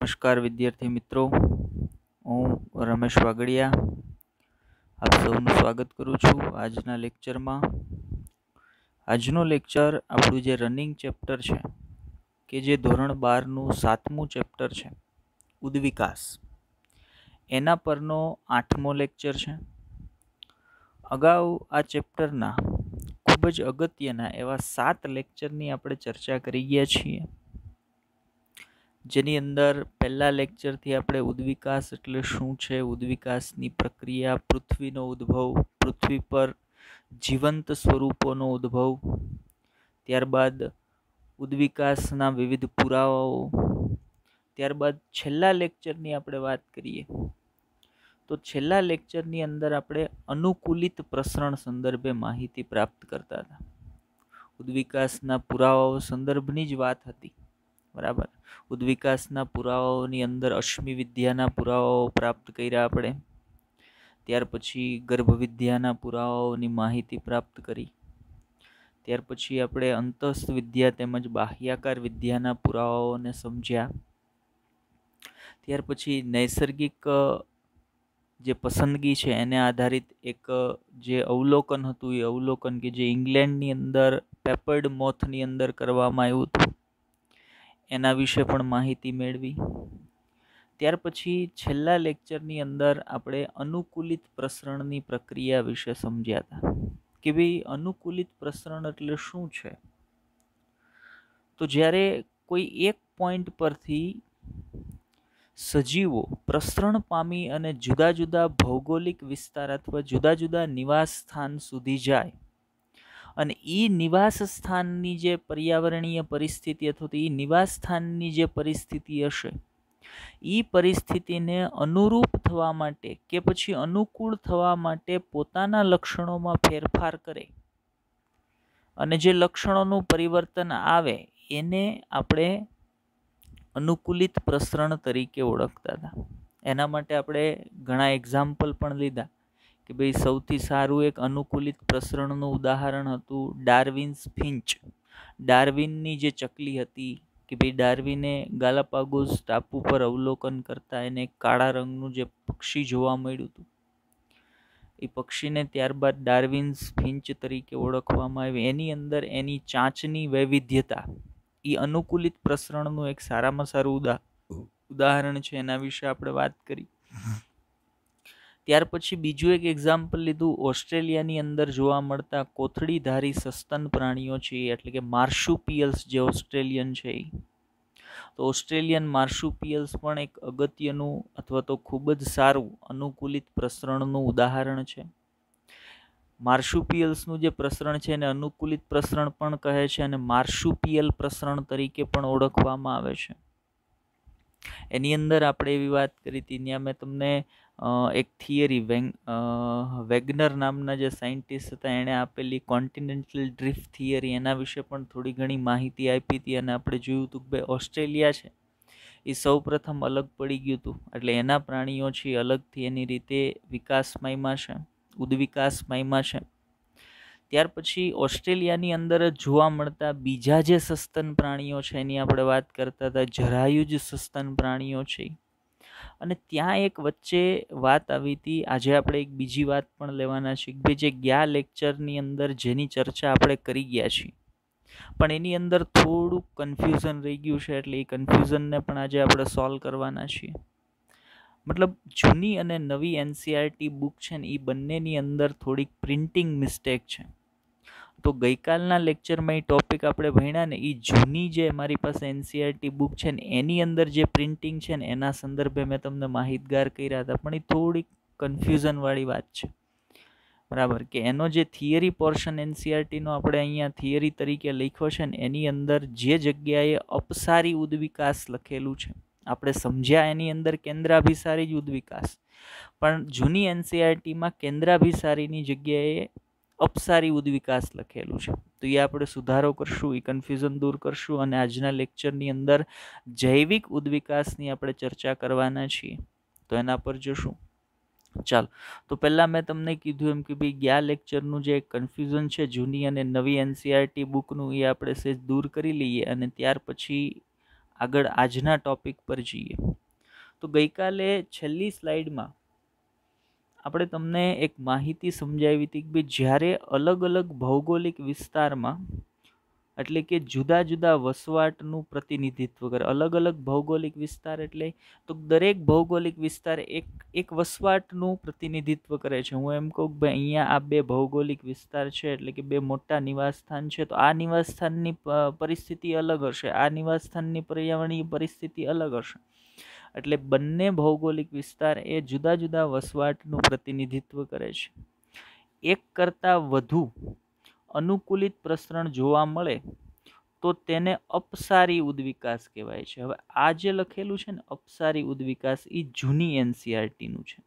નમસ્કાર વિદ્યાર્થી મિત્રો, હું રમેશ વાગડિયા આપ સૌનું સ્વાગત કરું છું આજના લેક્ચરમાં. આજનો લેક્ચર આપણું જે રનિંગ ચેપ્ટર છે કે જે ધોરણ 12નું 7મું ચેપ્ટર છે ઉદ્વિકાસ, એના પરનો 8મો લેક્ચર છે. અગાઉ આ ચેપ્ટરના ખૂબ જ અગત્યના એવા 7 લેક્ચરની આપણે ચર્ચા કરી ગયા છીએ, જેની અંદર પહેલા લેક્ચરથી આપણે ઉદ્વિકાસ એટલે શું છે, ઉદ્વિકાસની પ્રક્રિયા, પૃથ્વીનો ઉદ્ભવ, પૃથ્વી પર જીવંત સ્વરૂપોનો ઉદ્ભવ, ત્યારબાદ ઉદ્વિકાસના વિવિધ પુરાવાઓ, ત્યારબાદ છેલ્લા લેક્ચરની આપણે વાત કરીએ તો છેલ્લા લેક્ચરની અંદર આપણે અનુકૂલિત પ્રસરણ સંદર્ભે માહિતી પ્રાપ્ત કરતા હતા. ઉદ્વિકાસના પુરાવાઓ સંદર્ભની જ વાત હતી, બરાબર. ઉદ્વિકાસના પુરાવાઓની અંદર અશ્મિ વિદ્યાના પુરાવાઓ પ્રાપ્ત કર્યા આપણે, ત્યાર પછી ગર્ભ વિદ્યાના પુરાવાઓની માહિતી પ્રાપ્ત કરી, ત્યાર પછી આપણે અંતસ્થ વિદ્યા તેમજ બાહ્યાકાર વિદ્યાના પુરાવાઓને સમજ્યા, ત્યાર પછી નૈસર્ગિક જે પસંદગી છે એને આધારિત એક જે અવલોકન હતું એ અવલોકન કે જે ઇંગ્લેન્ડની અંદર પેપર્ડ મોથની અંદર કરવામાં આવ્યું હતું એના વિશે પણ માહિતી મેળવી. ત્યાર પછી છેલ્લા લેક્ચરની અંદર આપણે અનુકૂલિત પ્રસરણની પ્રક્રિયા વિશે સમજ્યા હતા કે ભાઈ અનુકૂલિત પ્રસરણ એટલે શું છે. તો જ્યારે કોઈ એક પોઈન્ટ પરથી સજીવો પ્રસરણ પામી અને જુદા જુદા ભૌગોલિક વિસ્તાર અથવા જુદા જુદા નિવાસ સ્થાન સુધી જાય અને એ નિવાસ સ્થાનની જે પર્યાવરણીય પરિસ્થિતિ અથવા તો એ નિવાસ સ્થાનની જે પરિસ્થિતિ હશે એ પરિસ્થિતિને અનુરૂપ થવા માટે કે પછી અનુકૂળ થવા માટે પોતાના લક્ષણોમાં ફેરફાર કરે અને જે લક્ષણોનું પરિવર્તન આવે એને આપણે અનુકૂલિત પ્રસરણ તરીકે ઓળખતા હતા. એના માટે આપણે ઘણા એક્ઝામ્પલ પણ લીધા કે ભાઈ સૌથી સારું એક અનુકૂલિત પ્રસરણનું ઉદાહરણ હતું ડાર્વિન્સ ફિંચ. ડાર્વિનની જે ચકલી હતી કે ભાઈ ડાર્વિને ગાલાપાગોસ ટાપુ પર અવલોકન કરતા એને કાળા રંગનું જે પક્ષી જોવા મળ્યું હતું, એ પક્ષીને ત્યારબાદ ડાર્વિન્સ ફિંચ તરીકે ઓળખવામાં આવી. એની અંદર એની ચાંચની વૈવિધ્યતા એ અનુકૂલિત પ્રસરણનું એક સારામાં સારું ઉદાહરણ છે, એના વિશે આપણે વાત કરી. ત્યાર પછી બીજું એક એક્ઝામ્પલ લીધું ઓસ્ટ્રેલિયાની અંદર જોવા મળતા કોથળીધારી સસ્તન પ્રાણીઓ છે, એટલે કે માર્શુપિયલ્સ જે ઓસ્ટ્રેલિયન છે. તો ઓસ્ટ્રેલિયન માર્શુપિયલ્સ પણ એક અગત્યનું અથવા તો ખૂબ જ સારું અનુકૂલિત પ્રસરણનું ઉદાહરણ છે. માર્શુપિયલ્સનું જે પ્રસરણ છે એને અનુકૂલિત પ્રસરણ પણ કહે છે અને માર્શુપિયલ પ્રસરણ તરીકે પણ ઓળખવામાં આવે છે. એની અંદર આપણે એવી વાત કરી હતી, ત્યાં મેં તમને એક થિયરી વેગનર નામના જે સાયન્ટિસ્ટ હતા એણે આપેલી કોન્ટિનેન્ટલ ડ્રિફ્ટ થિયરી, એના વિશે પણ થોડી ઘણી માહિતી આપી હતી. અને આપણે જોયું હતું કે ભાઈ ઓસ્ટ્રેલિયા છે એ સૌ પ્રથમ અલગ પડી ગયું હતું, એટલે એના પ્રાણીઓ છે અલગથી એની રીતે વિકાસ પામ્યા છે, ઉદ્વિકાસ પામ્યા છે. ત્યાર પછી ઓસ્ટ્રેલિયાની અંદર જ જોવા મળતા બીજા જે સસ્તન પ્રાણીઓ છે એની આપણે વાત કરતા હતા, જરાયુજ સસ્તન પ્રાણીઓ છે. અને ત્યાં એક વચ્ચે વાત આવી હતી, આજે આપણે એક બીજી વાત પણ લેવાના છીએ કે ભાઈ જે ગયા લેક્ચરની અંદર જેની ચર્ચા આપણે કરી ગયા છીએ પણ એની અંદર થોડુંક કન્ફ્યુઝન રહી ગયું છે, એટલે એ કન્ફ્યુઝનને પણ આજે આપણે સોલ્વ કરવાના છીએ. મતલબ જૂની અને નવી એનસીઆરટી બુક છે ને એ બંનેની અંદર થોડીક પ્રિન્ટિંગ મિસ્ટેક છે. તો ગઈકાલના લેક્ચરમાં એ ટોપિક આપણે ભણ્યા ને એ જૂની જે મારી પાસે એનસીઆરટી બુક છે ને એની અંદર જે પ્રિન્ટિંગ છે ને એના સંદર્ભે મેં તમને માહિતગાર કર્યા હતા, પણ એ થોડીક કન્ફ્યુઝનવાળી વાત છે, બરાબર. કે એનો જે થિયરી પોર્શન એનસીઆરટીનો આપણે અહીંયા થિયરી તરીકે લખ્યો છે ને એની અંદર જે જગ્યાએ અપસારી ઉદ્વિકાસ લખેલું છે આપણે સમજ્યા એની અંદર કેન્દ્રાભિસારી જ ઉદ્વિકાસ, પણ જૂની એનસીઆરટીમાં કેન્દ્રાભિસારીની જગ્યાએ અપસારી ઉદ્વિકાસ લખેલું છે. તો એ આપણે સુધારો કરશું, એ કન્ફ્યુઝન દૂર કરશું અને આજના લેક્ચરની અંદર જૈવિક ઉદ્વિકાસની આપણે ચર્ચા કરવાના છીએ, તો એના પર જોશું. ચાલો, તો પહેલાં મેં તમને કીધું એમ કે ભાઈ ગયા લેક્ચરનું જે કન્ફ્યુઝન છે જૂની અને નવી એનસીઆરટી બુકનું એ આપણે સહેજ દૂર કરી લઈએ અને ત્યાર પછી આગળ આજના ટોપિક પર જઈએ તો ગઈકાલે છેલ્લી સ્લાઇડમાં આપણે તમને એક માહિતી સમજાવી હતી કે જ્યારે અલગ અલગ ભૌગોલિક વિસ્તારમાં એટલે કે જુદા જુદા વસવાટનું પ્રતિનિધિત્વ કરે. અલગ અલગ ભૌગોલિક વિસ્તાર એટલે તો દરેક ભૌગોલિક વિસ્તાર એક વસવાટનું પ્રતિનિધિત્વ કરે છે. હું એમ કહું કે ભાઈ અહીંયા આ બે ભૌગોલિક વિસ્તાર છે એટલે કે બે મોટા નિવાસસ્થાન છે, તો આ નિવાસસ્થાનની પરિસ્થિતિ અલગ હશે, આ નિવાસસ્થાનની પર્યાવરણીય પરિસ્થિતિ અલગ હશે. એટલે બંને ભૌગોલિક વિસ્તાર એ જુદા જુદા વસવાટનું પ્રતિનિધિત્વ કરે છે. એક કરતાં વધુ અનુકૂલિત પ્રસરણ જોવા મળે તો તેને અપસારી ઉદ્વિકાસ કહેવાય છે. હવે આ જે લખેલું છે ને અપસારી ઉદ્વિકાસ એ જૂની એનસીઆરટીનું છે,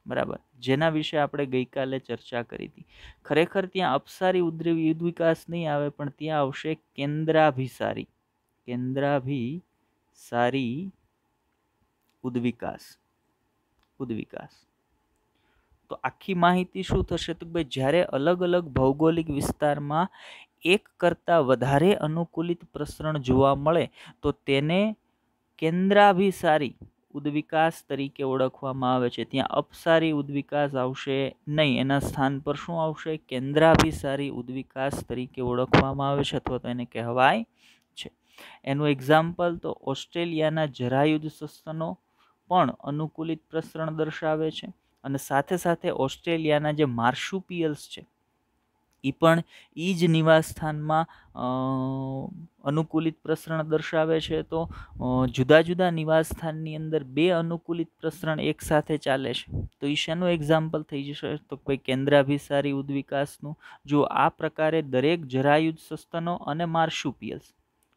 બરાબર, જેના વિશે આપણે ગઈકાલે ચર્ચા કરી હતી. ખરેખર ત્યાં અપસારી ઉદ્વિકાસ નહીં આવે, પણ ત્યાં આવશે કેન્દ્રાભિસારી ઉદ્વિકાસ. તો આખી માહિતી શું થશે તો ભાઈ જ્યારે અલગ અલગ ભૌગોલિક વિસ્તારમાં એક કરતાં વધારે અનુકૂલિત પ્રસરણ જોવા મળે તો તેને કેન્દ્રાભિસારી ઉદ્વિકાસ તરીકે ઓળખવામાં આવે છે. ત્યાં અપસારી ઉદ્વિકાસ આવશે નહીં, એના સ્થાન પર શું આવશે? કેન્દ્રાભિસારી ઉદ્વિકાસ તરીકે ઓળખવામાં આવે છે અથવા તો એને કહેવાય છે. એનું એક્ઝામ્પલ તો ઓસ્ટ્રેલિયાના જરાયુધ સસ્તનો પણ અનુકૂલિત પ્રસરણ દર્શાવે છે, અને સાથે સાથે ઓસ્ટ્રેલિયાના જે માર્શુપિયલ્સ છે એ પણ એ જ નિવાસસ્થાનમાં અનુકૂલિત પ્રસરણ દર્શાવે છે. તો જુદા જુદા નિવાસસ્થાનની અંદર બે અનુકૂલિત પ્રસરણ એકસાથે ચાલે છે, તો એ શેનું એક્ઝામ્પલ થઈ જશે તો કોઈ કેન્દ્રાભિસારી ઉદ્વિકાસનું. જો આ પ્રકારે દરેક જરાયુધ સસ્તનો અને માર્શુપિયલ્સ,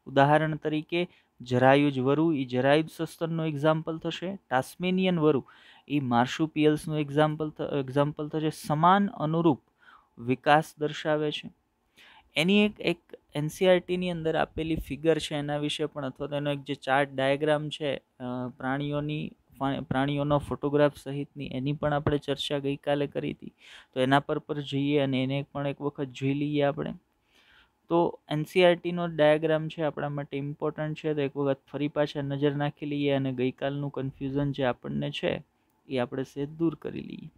ઉદાહરણ તરીકે જરાયુજ વરુ એ જરાયુજ સસ્તનનું એક્ઝામ્પલ થશે, ટાસ્મેનિયન વરુ એ માર્શુપિયલ્સનું એક્ઝામ્પલ થશે. સમાન અનુરૂપ વિકાસ દર્શાવે છે. એની એક એનસીઆરટીની અંદર આપેલી ફિગર છે એના વિશે પણ, અથવા તો એનો એક જે ચાર્ટ ડાયાગ્રામ છે પ્રાણીઓનો ફોટોગ્રાફ સહિતની, એની પણ આપણે ચર્ચા ગઈકાલે કરી હતી. તો એના પર જઈએ અને એને પણ એક વખત જોઈ લઈએ આપણે. તો એનસીઆરટીનો ડાયાગ્રામ છે આપણા માટે ઇમ્પોર્ટન્ટ છે, તો એક વખત ફરી પાછા નજર નાખી લઈએ અને ગઈકાલનું કન્ફ્યુઝન જે આપણને છે એ આપણે સહેજ દૂર કરી લઈએ.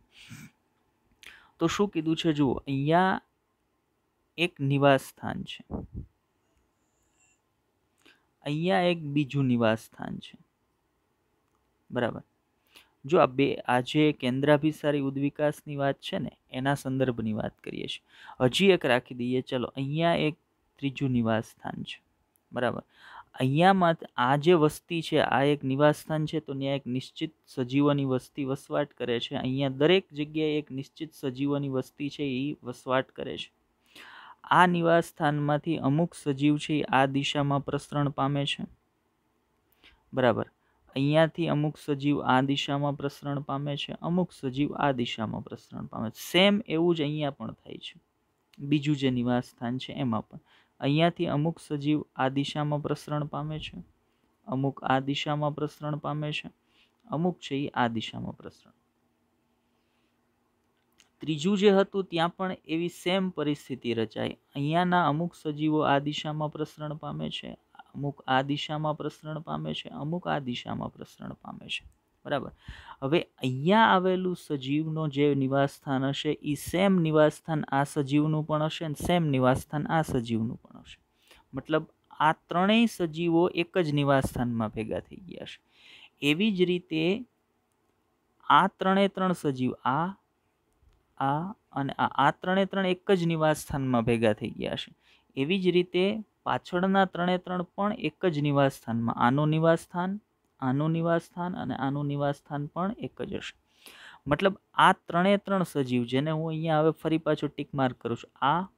તો શું કીધું છે જુઓ, અહીંયા એક નિવાસ સ્થાન છે, અહીંયા એક બીજું નિવાસ સ્થાન છે, બરાબર. જો આ જે કેન્દ્રાભિસારી ઉદ્વિકાસની વાત છે ને એના સંદર્ભની વાત કરીએ છીએ. હજી એક રાખી દઈએ, ચલો અહીંયા એક ત્રીજું નિવાસ સ્થાન છે, બરાબર. અહીંયામાં આ જે વસ્તી છે આ એક નિવાસ સ્થાન છે, તો ત્યાં એક નિશ્ચિત સજીવોની વસ્તી વસવાટ કરે છે. અહીંયા દરેક જગ્યાએ એક નિશ્ચિત સજીવોની વસ્તી છે એ વસવાટ કરે છે. આ નિવાસ સ્થાનમાંથી અમુક સજીવ છે આ દિશામાં પ્રસરણ પામે છે, બરાબર. અહીંયાથી અમુક સજીવ આ દિશામાં પ્રસરણ પામે છે, અમુક સજીવ આ દિશામાં પ્રસરણ પામે છે. સેમ એવું જ અહીંયા પણ થાય છે. બીજું જે નિવાસ સ્થાન છે એમાં પણ અહીંયાથી અમુક સજીવ આ દિશામાં પ્રસરણ પામે છે, અમુક આ દિશામાં પ્રસરણ પામે છે, અમુક છે એ આ દિશામાં પ્રસરણ. ત્રીજું જે હતું ત્યાં પણ એવી સેમ પરિસ્થિતિ રચાય. અહીંયાના અમુક સજીવો આ દિશામાં પ્રસરણ પામે છે, અમુક આ દિશામાં પ્રસરણ પામે છે, અમુક આ દિશામાં પ્રસરણ પામે છે, બરાબર. હવે અહીંયા આવેલું સજીવનો જે નિવાસ સ્થાન હશે એ સેમ નિવાસ સ્થાન આ સજીવનું પણ હશે અને સેમ નિવાસ સ્થાન આ સજીવનું પણ હશે. મતલબ આ ત્રણેય સજીવો એક જ નિવાસ સ્થાનમાં ભેગા થઈ ગયા છે. એવી જ રીતે આ ત્રણ સજીવ આ અને આ ત્રણ એક જ નિવાસ સ્થાનમાં ભેગા થઈ ગયા છે. એવી જ રીતે પાછળના ત્રણ પણ એક જ નિવાસ સ્થાનમાં, આનું નિવાસ સ્થાન, આનું નિવાસ સ્થાન અને આનું નિવાસ સ્થાન પણ એક જ હશે. મતલબ આ ત્રણ સજીવ, જેને હું અહીંયા હવે ફરી પાછું ટીક માર્ક કરું છું, આ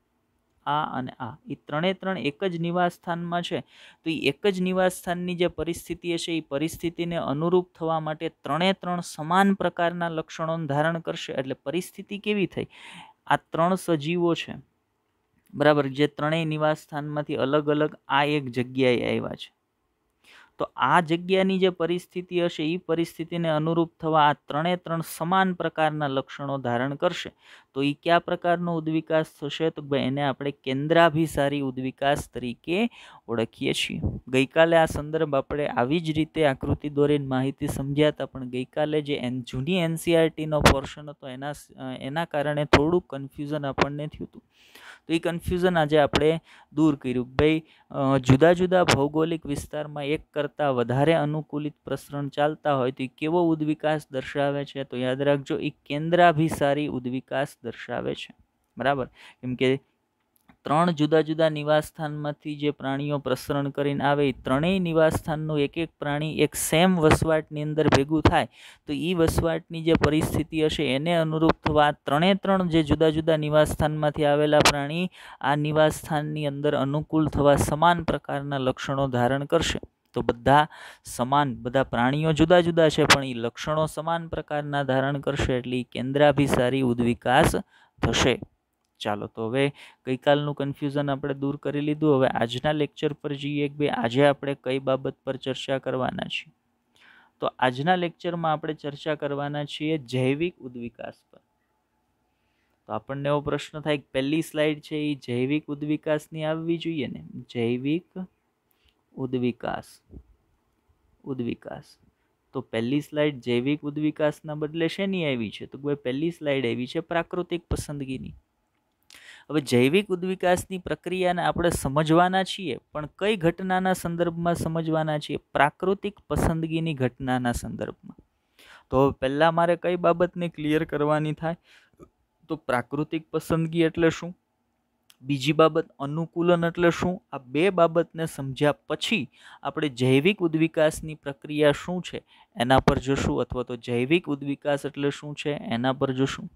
અને આ, એ ત્રણ એક જ નિવાસ સ્થાનમાં છે. તો એ એક જ નિવાસ સ્થાનની જે પરિસ્થિતિ હશે એ પરિસ્થિતિને અનુરૂપ થવા માટે ત્રણ સમાન પ્રકારના લક્ષણોને ધારણ કરશે. એટલે પરિસ્થિતિ કેવી થઈ? આ ત્રણ સજીવો છે, બરાબર, જે ત્રણેય નિવાસ સ્થાનમાંથી અલગ અલગ આ એક જગ્યાએ આવ્યા છે, તો આ જગ્યાની જે પરિસ્થિતિ હશે એ પરિસ્થિતિને અનુરૂપ થવા આ ત્રણે ત્રણ સમાન પ્રકારના લક્ષણો ધારણ કરશે. તો એ કયા પ્રકારનો ઉદ્વિકાસ થશે? તો ભાઈ એને આપણે કેન્દ્રાભિસારી ઉદ્વિકાસ તરીકે ઓળખીએ છીએ. ગઈકાલે આ સંદર્ભ આપણે આવી જ રીતે આકૃતિ દોરીને માહિતી સમજ્યા હતા, પણ ગઈકાલે જે જૂની એનસીઆરટીનો પોર્શન હતો એના કારણે થોડુંક કન્ફ્યુઝન આપણને થયું હતું. તો એ કન્ફ્યુઝન આજે આપણે દૂર કર્યું. ભાઈ જુદા જુદા ભૌગોલિક વિસ્તારમાં એક કરતાં વધારે અનુકૂલિત પ્રસરણ ચાલતા હોય તો એ કેવો ઉદ્વિકાસ દર્શાવે છે? તો યાદ રાખજો, એ કેન્દ્રાભિસારી ઉદ્વિકાસ દર્શાવે છે. બરાબર, કેમ કે ત્રણ જુદા જુદા નિવાસસ્થાનમાંથી જે પ્રાણીઓ પ્રસરણ કરીને આવે એ ત્રણેય નિવાસસ્થાનનું એક એક પ્રાણી એક સેમ વસવાટની અંદર ભેગું થાય તો એ વસવાટની જે પરિસ્થિતિ હશે એને અનુરૂપ થવા ત્રણે ત્રણ જે જુદા જુદા નિવાસસ્થાનમાંથી આવેલા પ્રાણી આ નિવાસસ્થાનની અંદર અનુકૂળ થવા સમાન પ્રકારના લક્ષણો ધારણ કરશે. તો બધા પ્રાણીઓ જુદા જુદા છે પણ એ લક્ષણો સમાન પ્રકારના ધારણ કરશે એટલે કેન્દ્રાભિસારી ઉદ્વિકાસ થશે. ચાલો, તો હવે ગઈકાલનું કન્ફ્યુઝન આપણે દૂર કરી લીધું. હવે આજના લેક્ચર પર જઈએ કે ભાઈ આજે આપણે કઈ બાબત પર ચર્ચા કરવાના છીએ. તો આજના લેક્ચરમાં આપણે ચર્ચા કરવાના છીએ જૈવિક ઉદ્વિકાસ પર. તો આપણને એવો પ્રશ્ન થાય કે પહેલી સ્લાઇડ છે એ જૈવિક ઉદ્વિકાસની આવવી જોઈએ ને. જૈવિક ઉદ્વિકાસ તો પહેલી સ્લાઇડ જૈવિક ઉદ્વિકાસના બદલે શેની આવી છે? તો ભાઈ પહેલી સ્લાઇડ આવી છે પ્રાકૃતિક પસંદગીની. હવે જૈવિક ઉદ્વિકાસની પ્રક્રિયાને આપણે સમજવાના છીએ, પણ કઈ ઘટનાના સંદર્ભમાં સમજવાના છીએ? પ્રાકૃતિક પસંદગીની ઘટનાના સંદર્ભમાં. તો પહેલા મારે કઈ બાબતને ક્લિયર કરવાની થાય? તો પ્રાકૃતિક પસંદગી એટલે શું? બીજી બાબત અનુકૂલન એટલે શું? આ બે બાબતને સમજ્યા પછી આપણે જૈવિક ઉદ્વિકાસની પ્રક્રિયા શું છે એના પર જોશું, અથવા તો જૈવિક ઉદ્વિકાસ એટલે શું છે એના પર જોશું.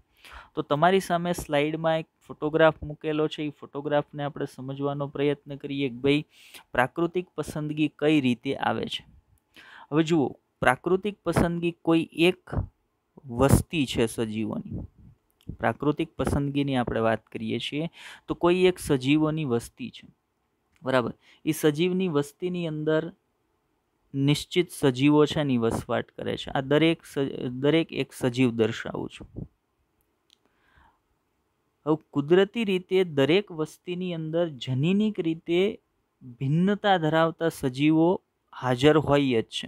તો તમારી સામે સ્લાઇડમાં એક ફોટોગ્રાફ મૂકેલો છે. એ ફોટોગ્રાફને આપણે સમજવાનો પ્રયત્ન કરીએ કે ભાઈ પ્રાકૃતિક પસંદગી કઈ રીતે આવે છે. હવે જુઓ, પ્રાકૃતિક પસંદગી કોઈ એક વસ્તી છે સજીવોની. પ્રાકૃતિક પસંદગીની આપણે વાત કરીએ છીએ તો કોઈ એક સજીવોની વસ્તી છે. બરાબર, એ સજીવની વસ્તીની અંદર નિશ્ચિત સજીવો છે એની વસવાટ કરે છે. આ દરેક એક સજીવ દર્શાવું છું. હવે કુદરતી રીતે દરેક વસ્તીની અંદર જનીનિક રીતે ભિન્નતા ધરાવતા સજીવો હાજર હોય જ છે.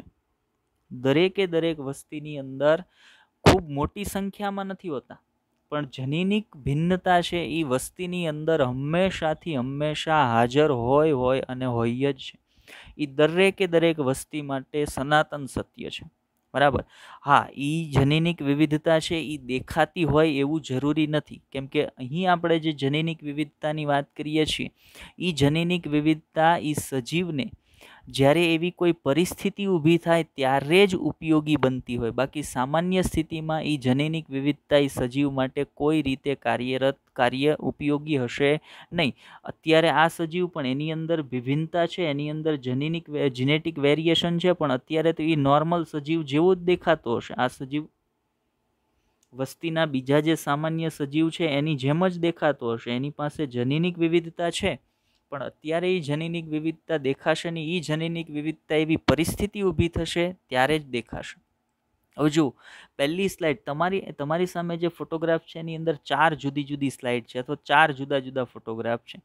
દરેક વસ્તીની અંદર ખૂબ મોટી સંખ્યામાં નથી હોતા, પણ જનીનિક ભિન્નતા છે એ વસ્તીની અંદર હંમેશા હાજર હોય અને હોય જ છે. એ દરેક વસ્તી માટે સનાતન સત્ય છે. બરાબર, હા, એ જનીનિક વિવિધતા છે એ દેખાતી હોય એવું જરૂરી નથી, કેમ કે અહીં આપણે જે જનીનિક વિવિધતાની વાત કરીએ છીએ એ જનીનિક વિવિધતા એ સજીવને જ્યારે એવી કોઈ પરિસ્થિતિ ઊભી થાય ત્યારે જ ઉપયોગી બનતી હોય. બાકી સામાન્ય સ્થિતિમાં એ જનીનિક વિવિધતા એ સજીવ માટે કોઈ રીતે કાર્ય ઉપયોગી હશે નહીં. અત્યારે આ સજીવ પણ એની અંદર વિભિન્નતા છે, એની અંદર જીનેટિક વેરિએશન છે, પણ અત્યારે તો એ નોર્મલ સજીવ જેવો જ દેખાતો હશે. આ સજીવ વસ્તીના બીજા જે સામાન્ય સજીવ છે એની જેમ જ દેખાતો હશે. એની પાસે જનીનિક વિવિધતા છે, પણ અત્યારે એ જનીનિક વિવિધતા દેખાશે નહીં. એ જનીનિક વિવિધતા એવી પરિસ્થિતિ ઊભી થશે ત્યારે જ દેખાશે. હવે જુઓ, પહેલી સ્લાઇડ તમારી સામે જે ફોટોગ્રાફ છે એની અંદર 4 જુદી સ્લાઇડ છે, અથવા 4 જુદા ફોટોગ્રાફ છે.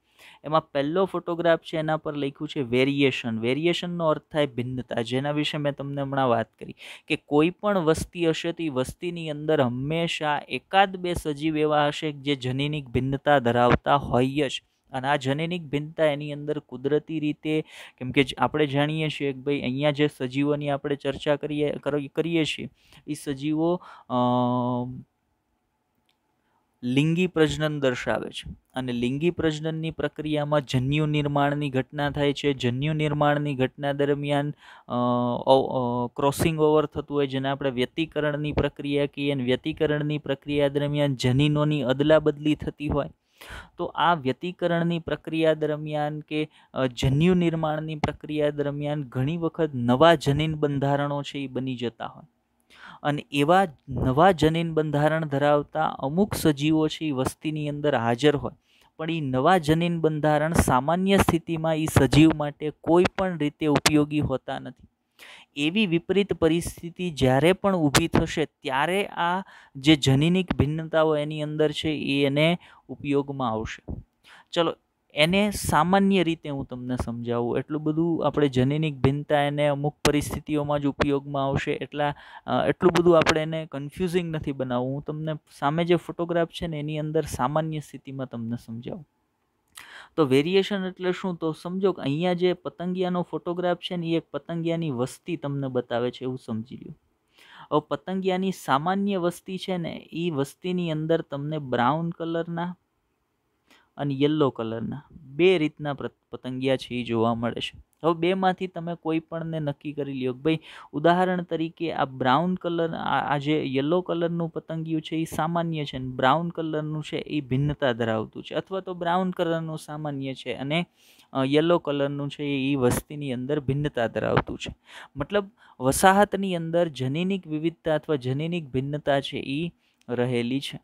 એમાં પહેલો ફોટોગ્રાફ છે એના પર લખ્યું છે વેરિએશન. વેરિએશનનો અર્થ થાય ભિન્નતા, જેના વિશે મેં તમને હમણાં વાત કરી કે કોઈ પણ વસ્તી હશે તો એ વસ્તીની અંદર હંમેશા એકાદ બે સજીવ એવા હશે જે જનીનિક ભિન્નતા ધરાવતા હોય જ. અને આ જનીનિક ભિન્નતા એની અંદર કુદરતી રીતે, કેમ કે આપણે જાણીએ છીએ કે ભાઈ અહીંયા જે સજીવોની આપણે ચર્ચા કરીએ છીએ એ સજીવો લિંગી પ્રજનન દર્શાવે છે. અને લિંગી પ્રજનનની પ્રક્રિયામાં જન્યુ નિર્માણની ઘટના થાય છે. જન્યુ નિર્માણની ઘટના દરમિયાન ક્રોસિંગ ઓવર થતું હોય, જેને આપણે વ્યતિકરણની પ્રક્રિયા કહીએ. અને વ્યતિકરણની પ્રક્રિયા દરમિયાન જનીનોની અદલા બદલી થતી હોય. તો આ વ્યતિકરણની પ્રક્રિયા દરમિયાન કે જન્યુ નિર્માણની પ્રક્રિયા દરમિયાન ઘણી વખત નવા જનીન બંધારણો છે એ બની જતા હોય. અને એવા નવા જનીન બંધારણ ધરાવતા અમુક સજીવો છે એ વસ્તીની અંદર હાજર હોય, પણ એ નવા જનીન બંધારણ સામાન્ય સ્થિતિમાં એ સજીવ માટે કોઈ પણ રીતે ઉપયોગી હોતા નથી. એવી વિપરીત પરિસ્થિતિ જ્યારે પણ ઊભી થશે ત્યારે આ જે જનીનિક ભિન્નતાઓ એની અંદર છે એને ઉપયોગમાં આવશે. ચલો એને સામાન્ય રીતે હું તમને સમજાવું. એટલું બધું આપણે જનીનિક ભિન્નતા એને અમુક પરિસ્થિતિઓમાં જ ઉપયોગમાં આવશે એટલું બધું આપણે એને કન્ફ્યુઝિંગ નથી બનાવવું. હું તમને સામે જે ફોટોગ્રાફ છે ને એની અંદર સામાન્ય સ્થિતિમાં તમને સમજાવું. તો વેરિએશન એટલે શું? તો સમજો કે અહીંયા જે પતંગિયાનો ફોટોગ્રાફ છે ને એ એક પતંગિયાની વસ્તી તમને બતાવે છે એવું સમજી લો. હવે પતંગિયાની સામાન્ય વસ્તી છે ને એ વસ્તીની અંદર તમને બ્રાઉન કલરના અને યલો કલરના બે રીતના પતંગિયા છે એ જોવા મળે છે. હવે બેમાંથી તમે કોઈ પણને નક્કી કરી લ્યો કે ભાઈ ઉદાહરણ તરીકે આ બ્રાઉન કલર આ જે યલો કલરનું પતંગિયું છે એ સામાન્ય છે અને બ્રાઉન કલરનું છે એ ભિન્નતા ધરાવતું છે, અથવા તો બ્રાઉન કલરનું સામાન્ય છે અને યલો કલરનું છે એ વસ્તીની અંદર ભિન્નતા ધરાવતું છે. મતલબ વસાહતની અંદર જનીનિક વિવિધતા અથવા જનીનિક ભિન્નતા છે એ રહેલી છે.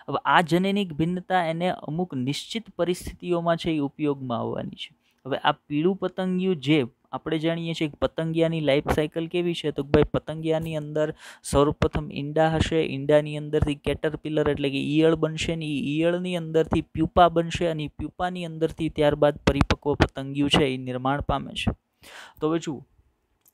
હવે આ જનીનિક ભિન્નતા એને અમુક નિશ્ચિત પરિસ્થિતિઓમાં છે એ ઉપયોગમાં આવવાની છે. હવે આ પીળું પતંગિયું જે આપણે જાણીએ છીએ કે પતંગિયાની લાઈફ સાયકલ કેવી છે, તો ભાઈ પતંગિયાની અંદર સૌપ્રથમ ઈંડા હશે, ઈંડાની અંદરથી કેટરપિલર એટલે કે ઈયળ બનશે ને ઈયળની અંદરથી પ્યુપા બનશે અને પ્યુપાની અંદરથી ત્યારબાદ પરિપક્વ પતંગિયું છે એ નિર્માણ પામે છે. તો હવે જુઓ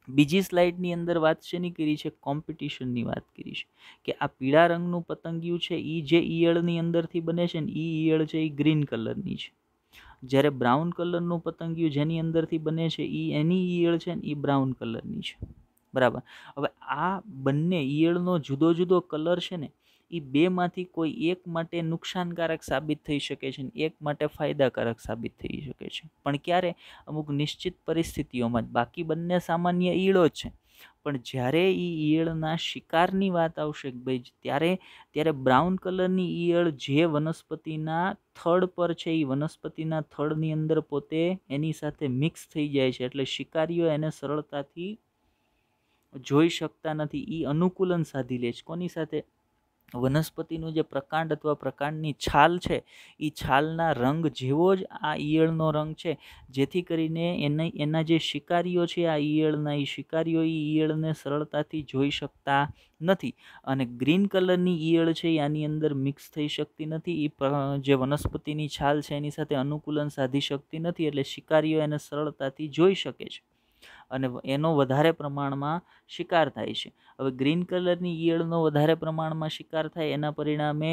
બીજી સ્લાઇડની અંદર વાત શેની કરી છે? કોમ્પિટિશનની વાત કરી છે કે આ પીળા રંગનું પતંગિયું છે એ જે ઈયળની અંદરથી બને છે ને એ ઈયળ છે એ ગ્રીન કલરની છે, જ્યારે બ્રાઉન કલરનું પતંગિયું જેની અંદરથી બને છે એની ઈયળ છે ને એ બ્રાઉન કલરની છે. બરાબર. હવે આ બંને ઈયળનો જુદો જુદો કલર છે ને એ બેમાંથી કોઈ એક માટે નુકસાનકારક સાબિત થઈ શકે છે ને એક માટે ફાયદાકારક સાબિત થઈ શકે છે. પણ ક્યારે? અમુક નિશ્ચિત પરિસ્થિતિઓમાં. બાકી બંને સામાન્ય ઈયળો જ છે, પણ જ્યારે એ ઈયળના શિકારની વાત આવશે ભાઈ ત્યારે બ્રાઉન કલરની ઈયળ જે વનસ્પતિના થડ પર છે એ વનસ્પતિના થડની અંદર પોતે એની સાથે મિક્સ થઈ જાય છે, એટલે શિકારીઓ એને સરળતાથી જોઈ શકતા નથી. એ અનુકૂલન સાધી લે છે. કોની સાથે? વનસ્પતિનું જે પ્રકાંડ અથવા પ્રકાંડની છાલ છે એ છાલના રંગ જેવો જ આ ઈયળનો રંગ છે, જેથી કરીને એના જે શિકારીઓ છે આ ઈયળના એ શિકારીઓ એ ઈયળને સરળતાથી જોઈ શકતા નથી. અને ગ્રીન કલરની ઈયળ છે આની અંદર મિક્સ થઈ શકતી નથી. એ જે વનસ્પતિની છાલ છે એની સાથે અનુકૂલન સાધી શકતી નથી, એટલે શિકારીઓ એને સરળતાથી જોઈ શકે છે અને એનો વધારે પ્રમાણમાં શિકાર થાય છે. હવે ગ્રીન કલરની ઈયળનો વધારે પ્રમાણમાં શિકાર થાય એના પરિણામે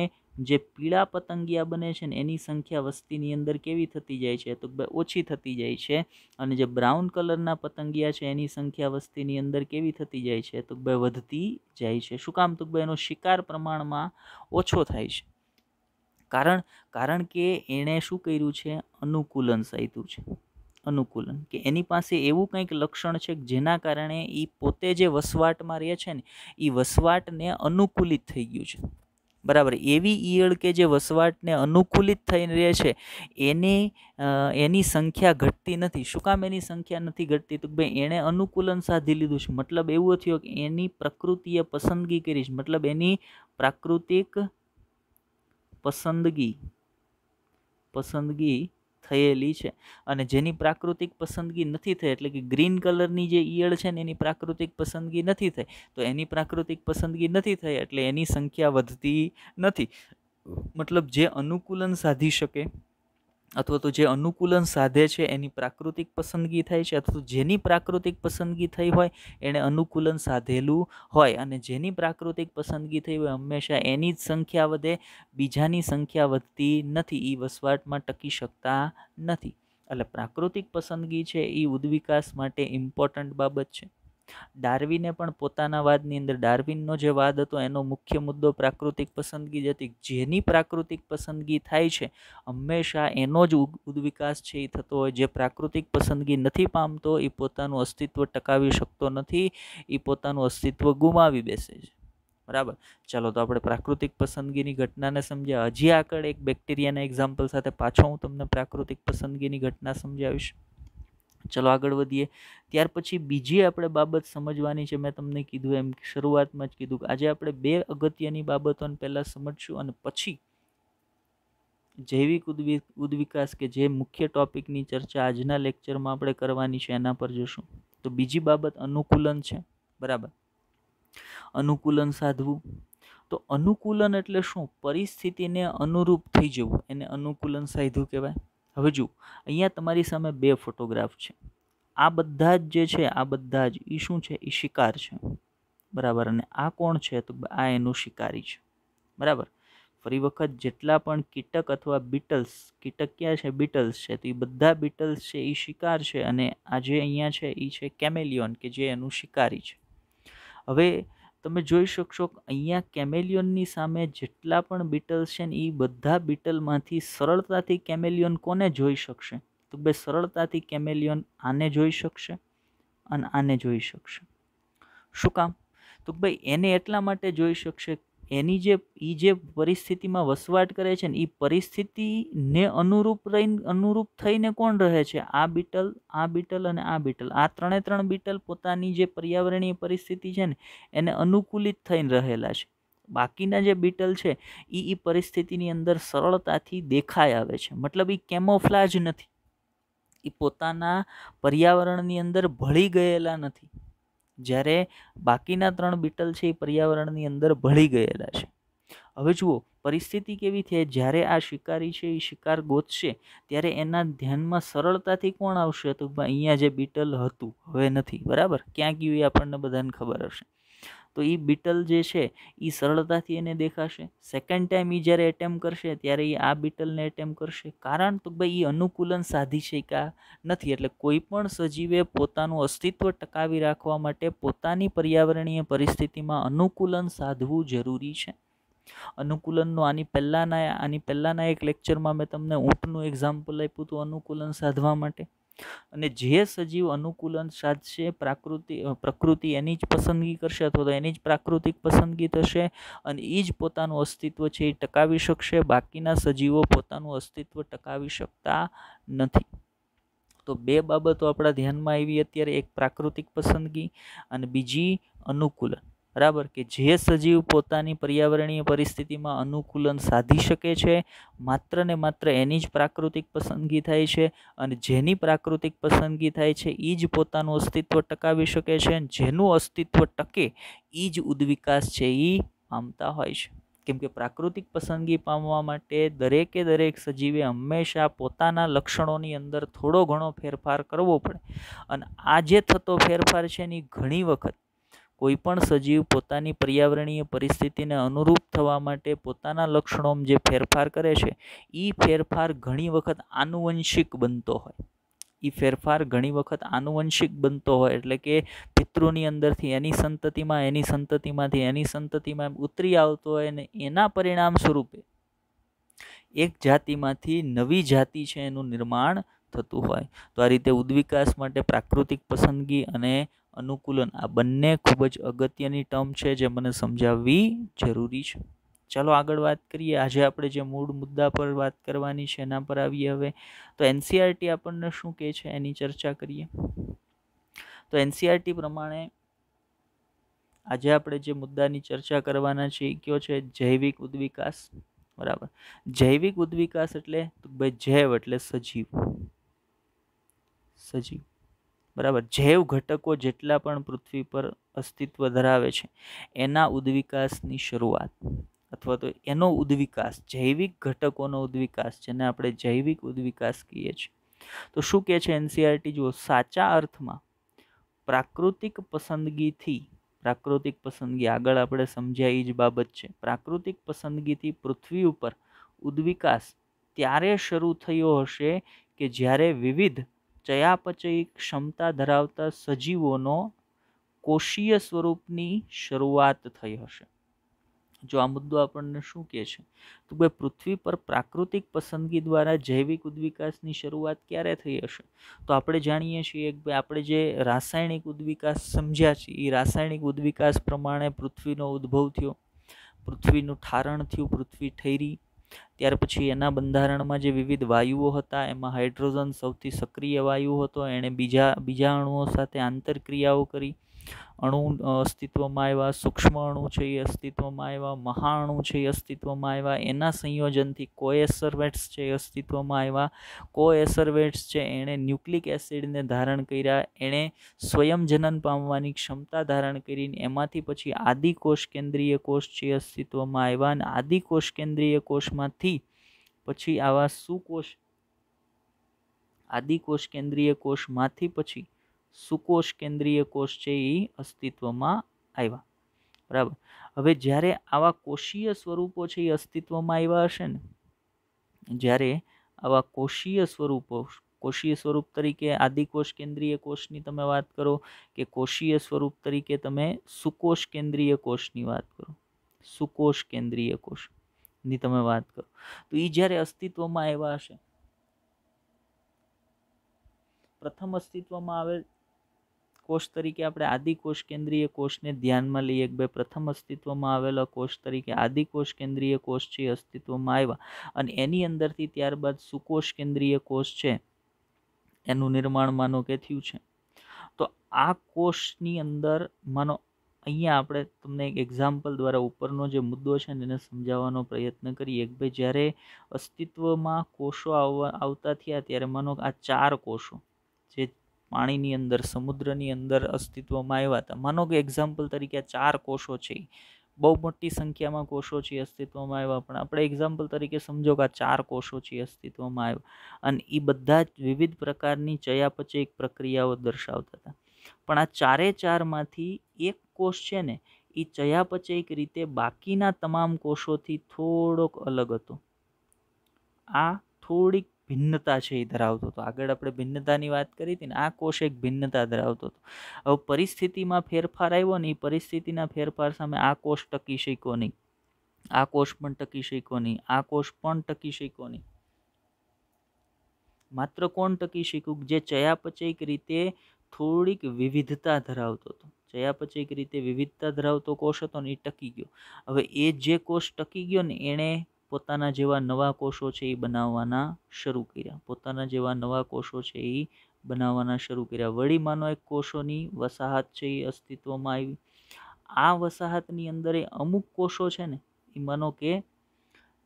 જે પીળા પતંગિયા બને છે ને એની સંખ્યા વસ્તીની અંદર કેવી થતી જાય છે? તો ઓછી થતી જાય છે. અને જે બ્રાઉન કલરના પતંગિયા છે એની સંખ્યા વસ્તીની અંદર કેવી થતી જાય છે? તો વધતી જાય છે. શું કામ? તો એનો શિકાર પ્રમાણમાં ઓછો થાય છે. કારણ કે એણે શું કર્યું છે? અનુકૂલન સાધ્યું છે. અનુકૂલન કે એની પાસે એવું કંઈક લક્ષણ છે જેના કારણે એ પોતે જે વસવાટમાં રહે છે ને એ વસવાટને અનુકૂલિત થઈ ગયું છે. બરાબર. એવી ઈયળ કે જે વસવાટને અનુકૂલિત થઈને રહે છે એની સંખ્યા ઘટતી નથી. શું કામ એની સંખ્યા નથી ઘટતી? તો ભાઈ એણે અનુકૂલન સાધી લીધું છે. મતલબ એવું થયું કે એની પ્રકૃતિએ પસંદગી કરી છે, મતલબ એની પ્રાકૃતિક પસંદગી થયેલી છે. અને જેની પ્રાકૃતિક પસંદગી નથી થઈ, એટલે કે ગ્રીન કલરની જે ઈયળ છે ને એની પ્રાકૃતિક પસંદગી નથી થઈ, તો એની પ્રાકૃતિક પસંદગી નથી થઈ એટલે એની સંખ્યા વધતી નથી. મતલબ જે અનુકૂલન સાધી શકે અથવા તો જે અનુકૂલન સાધે છે એની પ્રાકૃતિક પસંદગી થાય છે, અથવા તો જેની પ્રાકૃતિક પસંદગી થઈ હોય એણે અનુકૂલન સાધેલું હોય, અને જેની પ્રાકૃતિક પસંદગી થઈ હોય હંમેશા એની જ સંખ્યા વધે, બીજાની સંખ્યા વધતી નથી, એ વસવાટમાં ટકી શકતા નથી. એટલે પ્રાકૃતિક પસંદગી છે એ ઉદ્વિકાસ માટે ઇમ્પોર્ટન્ટ બાબત છે. ડાર્વિને પણ પોતાના વાદની અંદર, ડાર્વિનનો જે વાદ હતો એનો મુખ્ય મુદ્દો પ્રાકૃતિક પસંદગી જ હતી. જેની પ્રાકૃતિક પસંદગી થાય છે હંમેશા એનો જ ઉદ્વિકાસ છે એ થતો હોય. જે પ્રાકૃતિક પસંદગી નથી પામતો એ પોતાનું અસ્તિત્વ ટકાવી શકતો નથી, એ પોતાનું અસ્તિત્વ ગુમાવી બેસે છે. બરાબર. ચાલો તો આપણે પ્રાકૃતિક પસંદગીની ઘટનાને સમજ્યા. હજી આગળ એક બેક્ટેરિયાના એક્ઝામ્પલ સાથે પાછો હું તમને પ્રાકૃતિક પસંદગીની ઘટના સમજાવીશ. ચલો આગળ વધીએ. ત્યાર પછી બીજી આપણે બાબત સમજવાની છે. મેં તમને કીધું એમ શરૂઆતમાં જ કીધું કે આજે આપણે બે અગત્યની બાબતોને પહેલા સમજશું અને પછી જૈવિક ઉદ્વિકાસ કે જે મુખ્ય ટોપિકની ચર્ચા આજના લેક્ચરમાં આપણે કરવાની છે એના પર જોશું. તો બીજી બાબત અનુકૂલન છે, બરાબર. અનુકૂલન સાધવું. તો અનુકૂલન એટલે શું? પરિસ્થિતિને અનુરૂપ થઈ જવું, એને અનુકૂલન સાધ્યું કહેવાય. હવે જુઓ, અહીંયા તમારી સામે બે ફોટોગ્રાફ છે. આ બધા જ જે છે, આ બધા જ એ શું છે? એ શિકાર છે, બરાબર. અને આ કોણ છે? તો આ એનું શિકારી છે, બરાબર. ફરી વખત, જેટલા પણ કીટક અથવા બીટલ્સ, કીટક ક્યાં છે? બીટલ્સ છે. તો એ બધા બીટલ્સ છે એ શિકાર છે, અને આ જે અહીંયા છે એ છે કેમેલિયોન, કે જે એનું શિકારી છે. હવે તમે જોઈ શકશો કે અહીંયા કેમેલિયોનની સામે જેટલા પણ બીટલ્સ છે ને એ બધા બીટલમાંથી સરળતાથી કેમેલિયોન કોને જોઈ શકશે? તો બે સરળતાથી કેમેલિયોન આને જોઈ શકશે અને આને જોઈ શકશે. શું કામ? તો ભાઈ એને એટલા માટે જોઈ શકશે, એની જે પરિસ્થિતિમાં વસવાટ કરે છે ને એ પરિસ્થિતિને અનુરૂપ થઈને કોણ રહે છે? આ બીટલ અને આ બીટલ. આ ત્રણ બીટલ પોતાની જે પર્યાવરણીય પરિસ્થિતિ છે ને એને અનુકૂલિત થઈને રહેલા છે. બાકીના જે બીટલ છે એ પરિસ્થિતિની અંદર સરળતાથી દેખાઈ આવે છે. મતલબ એ કેમોફ્લાજ નથી, એ પોતાના પર્યાવરણની અંદર ભળી ગયેલા નથી. જ્યારે બાકીના 3 બીટલ છે એ પર્યાવરણની અંદર ભળી ગયેલા છે. હવે જુઓ, પરિસ્થિતિ કેવી છે? જ્યારે આ શિકારી છે એ શિકાર ગોતશે ત્યારે એના ધ્યાનમાં સરળતાથી કોણ આવશે? તો અહીંયા જે બીટલ હતું હવે નથી, બરાબર. ક્યાં ગયું એ આપણને બધાને ખબર હશે. તો એ બીટલ જે છે એ સરળતાથી એને દેખાશે. સેકન્ડ ટાઈમ એ જ્યારે એટેમ્પ કરશે ત્યારે એ આ બીટલને એટેમ્પ કરશે. કારણ તો ભાઈ એ અનુકૂલન સાધી શક્યા નથી. એટલે કોઈ પણ સજીવે પોતાનું અસ્તિત્વ ટકાવી રાખવા માટે પોતાની પર્યાવરણીય પરિસ્થિતિમાં અનુકૂલન સાધવું જરૂરી છે. અનુકૂલનનું આની પહેલાના એક લેક્ચરમાં મેં તમને ઊંટનું એક્ઝામ્પલ આપ્યું હતું અનુકૂલન સાધવા માટે. અને જે સજીવ અનુકૂલન સાધશે, પ્રકૃતિ એની જ પસંદગી કરશે અથવા તો એની જ પ્રાકૃતિક પસંદગી થશે અને એ જ પોતાનું અસ્તિત્વ છે એ ટકાવી શકશે. બાકીના સજીવો પોતાનું અસ્તિત્વ ટકાવી શકતા નથી. તો બે બાબતો આપણા ધ્યાનમાં આવી અત્યારે, એક પ્રાકૃતિક પસંદગી અને બીજી અનુકૂલન, બરાબર. કે જે સજીવ પોતાની પર્યાવરણીય પરિસ્થિતિમાં અનુકૂલન સાધી શકે છે, માત્ર ને માત્ર એની જ પ્રાકૃતિક પસંદગી થાય છે અને જેની પ્રાકૃતિક પસંદગી થાય છે એ જ પોતાનું અસ્તિત્વ ટકાવી શકે છે. જેનું અસ્તિત્વ ટકે એ જ ઉદ્વિકાસ છે એ પામતા હોય છે. કેમ કે પ્રાકૃતિક પસંદગી પામવા માટે દરેક સજીવે હંમેશા પોતાના લક્ષણોની અંદર થોડો ઘણો ફેરફાર કરવો પડે. અને આ જે થતો ફેરફાર છે એની ઘણી વખત કોઈ પણ સજીવ પોતાની પર્યાવરણીય પરિસ્થિતિને અનુરૂપ થવા માટે પોતાના લક્ષણોમાં જે ફેરફાર કરે છે એ ફેરફાર ઘણી વખત આનુવંશિક બનતો હોય. એટલે કે પિતૃની અંદરથી એની સંતતિમાંથી એની સંતતિમાં ઉતરી આવતો હોય અને એના પરિણામ સ્વરૂપે એક જાતિમાંથી નવી જાતિ છે એનું નિર્માણ થતું હોય. તો આ રીતે ઉદ્વિકાસ માટે પ્રાકૃતિક પસંદગી અને અનુકૂલન આ બંને ખૂબ જ અગત્યની ટર્મ છે જે મને સમજાવવી જરૂરી છે. ચાલો આગળ વાત કરીએ. આજે આપણે જે મૂળ મુદ્દા પર વાત કરવાની છે એના પર આવીએ. હવે તો એનસીઈઆરટી આપણને શું કહે છે એની ચર્ચા કરીએ. તો એનસીઈઆરટી પ્રમાણે આજે આપણે જે મુદ્દાની ચર્ચા કરવાના છે એ કયો છે? જૈવિક ઉદ્વિકાસ, બરાબર. જૈવિક ઉદ્વિકાસ એટલે જૈવ એટલે સજીવ, બરાબર. જૈવ ઘટકો જેટલા પણ પૃથ્વી પર અસ્તિત્વ ધરાવે છે એના ઉદ્વિકાસની શરૂઆત અથવા તો એનો ઉદ્વિકાસ, જૈવિક ઘટકોનો ઉદ્વિકાસ, જેને આપણે જૈવિક ઉદ્વિકાસ કહીએ છીએ. તો શું કહે છે એનસીઈઆરટી? જુઓ, સાચા અર્થમાં પ્રાકૃતિક પસંદગી આગળ આપણે સમજ્યા એ જ બાબત છે. પ્રાકૃતિક પસંદગીથી પૃથ્વી ઉપર ઉદ્વિકાસ ત્યારે શરૂ થયો હશે કે જ્યારે વિવિધ ચયાપચયી ક્ષમતા ધરાવતા સજીવોનો કોષીય સ્વરૂપની શરૂઆત થઈ હશે. જો આ મુદ્દો આપણને શું કહે છે? તો ભાઈ પૃથ્વી પર પ્રાકૃતિક પસંદગી દ્વારા જૈવિક ઉદ્વિકાસની શરૂઆત ક્યારે થઈ હશે? તો આપણે જાણીએ છીએ કે આપણે જે રાસાયણિક ઉદ્વિકાસ સમજ્યા છીએ એ રાસાયણિક ઉદ્વિકાસ પ્રમાણે પૃથ્વીનો ઉદ્ભવ થયો, પૃથ્વીનું ઠારણ થયું, પૃથ્વી ઠરી. ત્યાર પછી એના બંધારણમાં જે વિવિધ વાયુઓ હતા એમાં હાઇડ્રોજન સૌથી સક્રિય વાયુ હતો. એણે બીજા અણુઓ સાથે આંતરક્રિયાઓ કરી. અણુ અસ્તિત્વમાં આવ્યા, સૂક્ષ્મ અણુ છે એ અસ્તિત્વમાં આવ્યા, મહાઅણુ છે એ અસ્તિત્વમાં આવ્યા, એના સંયોજનથી કોએસર્વેટ્સ છે એ અસ્તિત્વમાં આવ્યા. કોએસર્વેટ્સ છે એણે ન્યુક્લિક એસિડને ધારણ કર્યા, એણે સ્વયં જનન પામવાની ક્ષમતા ધારણ કરીને એમાંથી પછી આદિકોષ કેન્દ્રીય કોષ છે અસ્તિત્વમાં આવ્યા, અને આદિકોષ કેન્દ્રીય કોષમાંથી પછી આવા સુકોષ, આદિકોષ કેન્દ્રીય કોષમાંથી પછી સુકોષ કેન્દ્રીય કોષ છે એ અસ્તિત્વમાં આવ્યા. બરાબર. હવે જ્યારે આવા કોષીય સ્વરૂપો છે એ અસ્તિત્વમાં આવ્યા હશે ને, જ્યારે આવા કોષીય સ્વરૂપ તરીકે આદિકોષ કેન્દ્રીય કોષની તમે વાત કરો, કે કોષીય સ્વરૂપ તરીકે તમે સુકોષ કેન્દ્રીય કોષની વાત કરો, સુકોષ કેન્દ્રીય કોષની તમે વાત કરો, તો એ જ્યારે અસ્તિત્વમાં આવ્યા હશે, પ્રથમ અસ્તિત્વમાં આવેલ કોષ તરીકે આપણે આદિકોષ કેન્દ્રીય કોષને ધ્યાનમાં લઈએ. પ્રથમ અસ્તિત્વમાં આવેલા કોષ તરીકે આદિકોષ કેન્દ્રીય કોષ છે અસ્તિત્વમાં આવ્યા, અને એની અંદરથી ત્યારબાદ સુકોષ કેન્દ્રીય કોષ છે એનું નિર્માણ માનો કે થયું છે. તો આ કોષની અંદર માનો અહીંયા આપણે તમને એક એક્ઝામ્પલ દ્વારા ઉપરનો જે મુદ્દો છે ને એને સમજાવવાનો પ્રયત્ન કરીએ કે ભાઈ જ્યારે અસ્તિત્વમાં કોષો આવતા થયા ત્યારે માનો આ 4 કોષો જે પાણીની અંદર, સમુદ્રની અંદર અસ્તિત્વમાં આવ્યા હતા, માનો કે એક્ઝામ્પલ તરીકે 4 કોષો છે, બહુ મોટી સંખ્યામાં કોષો છે અસ્તિત્વમાં આવ્યા, પણ આપણે એક્ઝામ્પલ તરીકે સમજો કે આ 4 કોષો છે અસ્તિત્વમાં આવ્યા, અને એ બધા જ વિવિધ પ્રકારની ચયાપચયિક પ્રક્રિયાઓ દર્શાવતા હતા. પણ આ 4માંથી એક કોષ છે ને એ ચયાપચયિક રીતે બાકીના તમામ કોષોથી થોડોક અલગ હતો. આ થોડીક ભિન્નતા છે એ ધરાવતો હતો. આગળ આપણે ભિન્નતાની વાત કરી હતી ને, આ કોષ એક ભિન્નતા ધરાવતો હતો. હવે પરિસ્થિતિમાં ફેરફાર આવ્યો ને, એ પરિસ્થિતિના ફેરફાર સામે આ કોષ ટકી શક્યો નહીં, આ કોષ પણ ટકી શક્યો નહીં, આ કોષ પણ ટકી શક્યો નહીં. માત્ર કોણ ટકી શક્યું? જે ચયાપચયિક રીતે થોડીક વિવિધતા ધરાવતો હતો. ચયાપચયિક રીતે વિવિધતા ધરાવતો કોષ હતો ને એ ટકી ગયો. હવે એ જે કોષ ટકી ગયો ને એણે પોતાના જેવા નવા કોષો છે એ બનાવવાના શરૂ કર્યા. પોતાના જેવા નવા કોષો છે એ બનાવવાના શરૂ કર્યા. વળી માનો એક કોષોની વસાહત છે એ અસ્તિત્વમાં આવી. આ વસાહતની અંદર અમુક કોષો છે ને એ માનો કે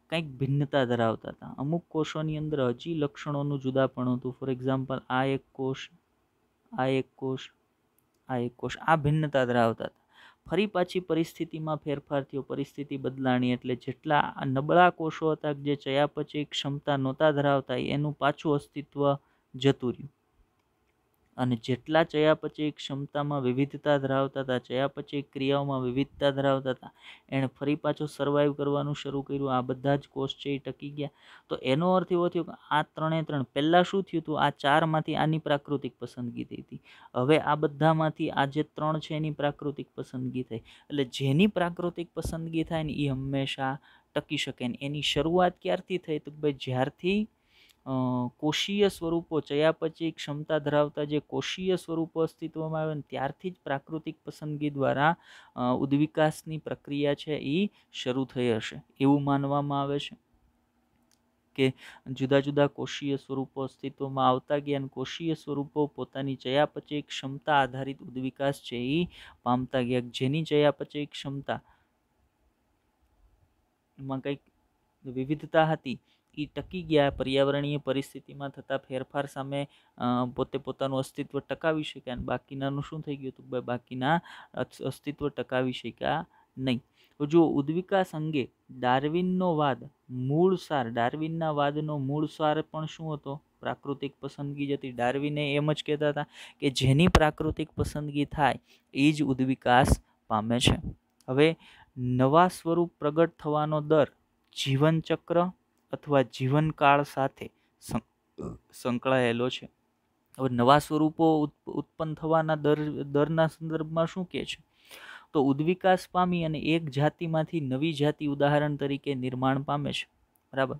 કંઈક ભિન્નતા ધરાવતા હતા. અમુક કોષોની અંદર હજી લક્ષણોનું જુદાપણું હતું. ફોર એક્ઝામ્પલ આ એક કોષ, આ એક કોષ, આ એક કોષ, આ ભિન્નતા ધરાવતા હતા. ફરી પાછી પરિસ્થિતિમાં ફેરફાર થયો, પરિસ્થિતિ બદલાણી, એટલે જેટલા નબળા કોષો હતા જે ચયાપચયિક ક્ષમતા નહોતા ધરાવતા એનું પાછું અસ્તિત્વ જતું રહ્યું, અને જેટલા ચયાપચયિક ક્ષમતામાં વિવિધતા ધરાવતા હતા, ચયાપચયિક ક્રિયાઓમાં વિવિધતા ધરાવતા હતા, એણે ફરી પાછું સર્વાઈવ કરવાનું શરૂ કર્યું. આ બધા જ કોષ છે એ ટકી ગયા. તો એનો અર્થ એવો થયો કે આ 3 પહેલાં શું થયું હતું, આ 4માંથી આની પ્રાકૃતિક પસંદગી થઈ હતી. હવે આ બધામાંથી આ જે 3 છે એની પ્રાકૃતિક પસંદગી થઈ. એટલે જેની પ્રાકૃતિક પસંદગી થાય ને એ હંમેશા ટકી શકે. ને એની શરૂઆત ક્યારથી થઈ? તો ભાઈ જ્યારથી કોષીય સ્વરૂપો, ચયાપચયિક ક્ષમતા ધરાવતા જે કોષીય સ્વરૂપો અસ્તિત્વમાં આવે ને ત્યારથી જ પ્રાકૃતિક પસંદગી દ્વારા ઉદ્વિકાસની પ્રક્રિયા છે એ શરૂ થઈ હશે એવું માનવામાં આવે છે. કે જુદા જુદા કોષીય સ્વરૂપો અસ્તિત્વમાં આવતા ગયા અને કોષીય સ્વરૂપો પોતાની ચયાપચયિક ક્ષમતા આધારિત ઉદ્વિકાસ છે એ પામતા ગયા. જેની ચયાપચયિક ક્ષમતા માં કંઈક વિવિધતા હતી એ ટકી ગયા. પર્યાવરણીય પરિસ્થિતિમાં થતા ફેરફાર સામે પોતે પોતાનું અસ્તિત્વ ટકાવી શક્યા, અને બાકીનાનું શું થઈ ગયું હતું? બાકીના અસ્તિત્વ ટકાવી શક્યા નહીં. તો જો ઉદ્વિકાસ અંગે ડાર્વિનનો વાદ, મૂળ સાર, ડાર્વિનના વાદનો મૂળ સાર પણ શું હતો? પ્રાકૃતિક પસંદગી જ હતી. ડાર્વિને એમ જ કહેતા હતા કે જેની પ્રાકૃતિક પસંદગી થાય એ જ ઉદ્વિકાસ પામે છે. હવે નવા સ્વરૂપ પ્રગટ થવાનો દર જીવનચક્ર અથવા જીવનકાળ સાથે સંકળાયેલો છે. હવે નવા સ્વરૂપો ઉત્પન્ન થવાના દરના સંદર્ભમાં શું કહે છે? તો ઉદ્વિકાસ પામી અને એક જાતિમાંથી નવી જાતિ ઉદાહરણ તરીકે નિર્માણ પામે છે. બરાબર.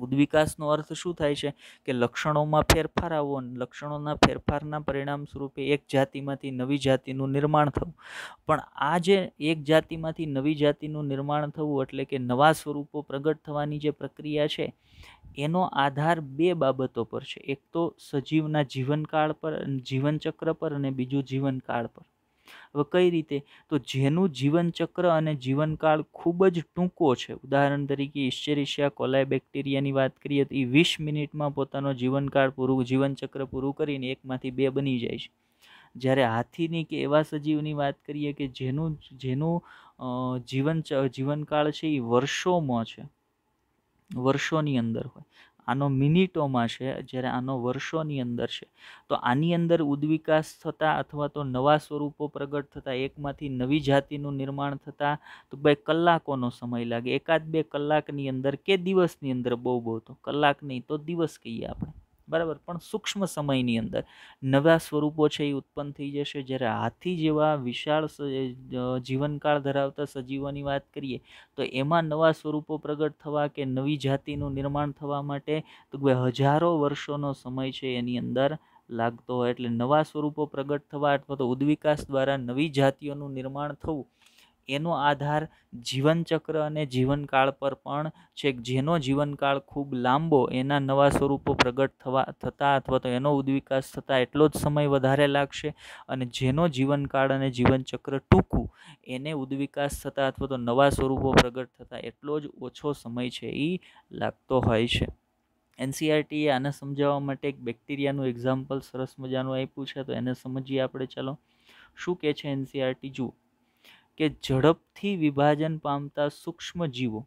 ઉદ્વિકાસનો અર્થ શું થાય છે? કે લક્ષણોમાં ફેરફાર આવવો અને લક્ષણોના ફેરફારના પરિણામ સ્વરૂપે એક જાતિમાંથી નવી જાતિનું નિર્માણ થવું. પણ આ જે એક જાતિમાંથી નવી જાતિનું નિર્માણ થવું એટલે કે નવા સ્વરૂપો પ્રગટ થવાની જે પ્રક્રિયા છે એનો આધાર 2 બાબતો પર છે. એક તો સજીવના જીવનકાળ પર, જીવનચક્ર પર, અને બીજું જીવનકાળ પર. હવે કઈ રીતે? તો જેનું જીવનચક્ર અને જીવનકાળ ખૂબ જ ટૂંકો છે, ઉદાહરણ તરીકે ઇશ્ચેરિશિયા કોલાય બેક્ટેરિયાની વાત કરીએ તો એ 20 મિનિટમાં પોતાનો જીવનચક્ર પૂરું કરીને એકમાંથી બે બની જાય છે. જ્યારે હાથીની કે એવા સજીવની વાત કરીએ કે જેનું જીવનકાળ છે એ વર્ષોમાં છે, વર્ષોની અંદર હોય. આનો મિનિટોમાં છે, જ્યારે આનો વર્ષોની અંદર છે. તો આની અંદર ઉદ્વિકાસ થતા અથવા તો નવા સ્વરૂપો પ્રગટ થતા, એકમાંથી નવી જાતિનું નિર્માણ થતા તો ભાઈ કલાકોનો સમય લાગે. 1-2 કલાકની અંદર કે દિવસની અંદર, બહુ તો કલાક નહીં તો દિવસ કહીએ આપણે, બરાબર, પણ સૂક્ષ્મ સમયની અંદર નવા સ્વરૂપો છે એ ઉત્પન્ન થઈ જશે. જ્યારે હાથી જેવા વિશાળ જીવનકાળ ધરાવતા સજીવોની વાત કરીએ તો એમાં નવા સ્વરૂપો પ્રગટ થવા કે નવી જાતિનું નિર્માણ થવા માટે તો હજારો વર્ષોનો સમય છે એની અંદર લાગતો હોય. એટલે નવા સ્વરૂપો પ્રગટ થવા અથવા તો ઉદ્વિકાસ દ્વારા નવી જાતિઓનું નિર્માણ થવું, એનો આધાર જીવનચક્ર અને જીવનકાળ પર પણ છે. જેનો જીવનકાળ ખૂબ લાંબો, એના નવા સ્વરૂપો પ્રગટ થતા અથવા તો એનો ઉદ્વિકાસ થતા એટલો જ સમય વધારે લાગશે, અને જેનો જીવનકાળ અને જીવનચક્ર ટૂંકું, એને ઉદ્વિકાસ થતા અથવા તો નવા સ્વરૂપો પ્રગટ થતા એટલો જ ઓછો સમય છે એ લાગતો હોય છે. એનસીઆરટીએ આને સમજાવવા માટે એક બેક્ટેરિયાનું એક્ઝામ્પલ સરસ મજાનું આપ્યું છે, તો એને સમજીએ આપણે. ચાલો, શું કહે છે એનસીઆરટી? જુઓ કે ઝડપથી વિભાજન પામતા સૂક્ષ્મ જીવો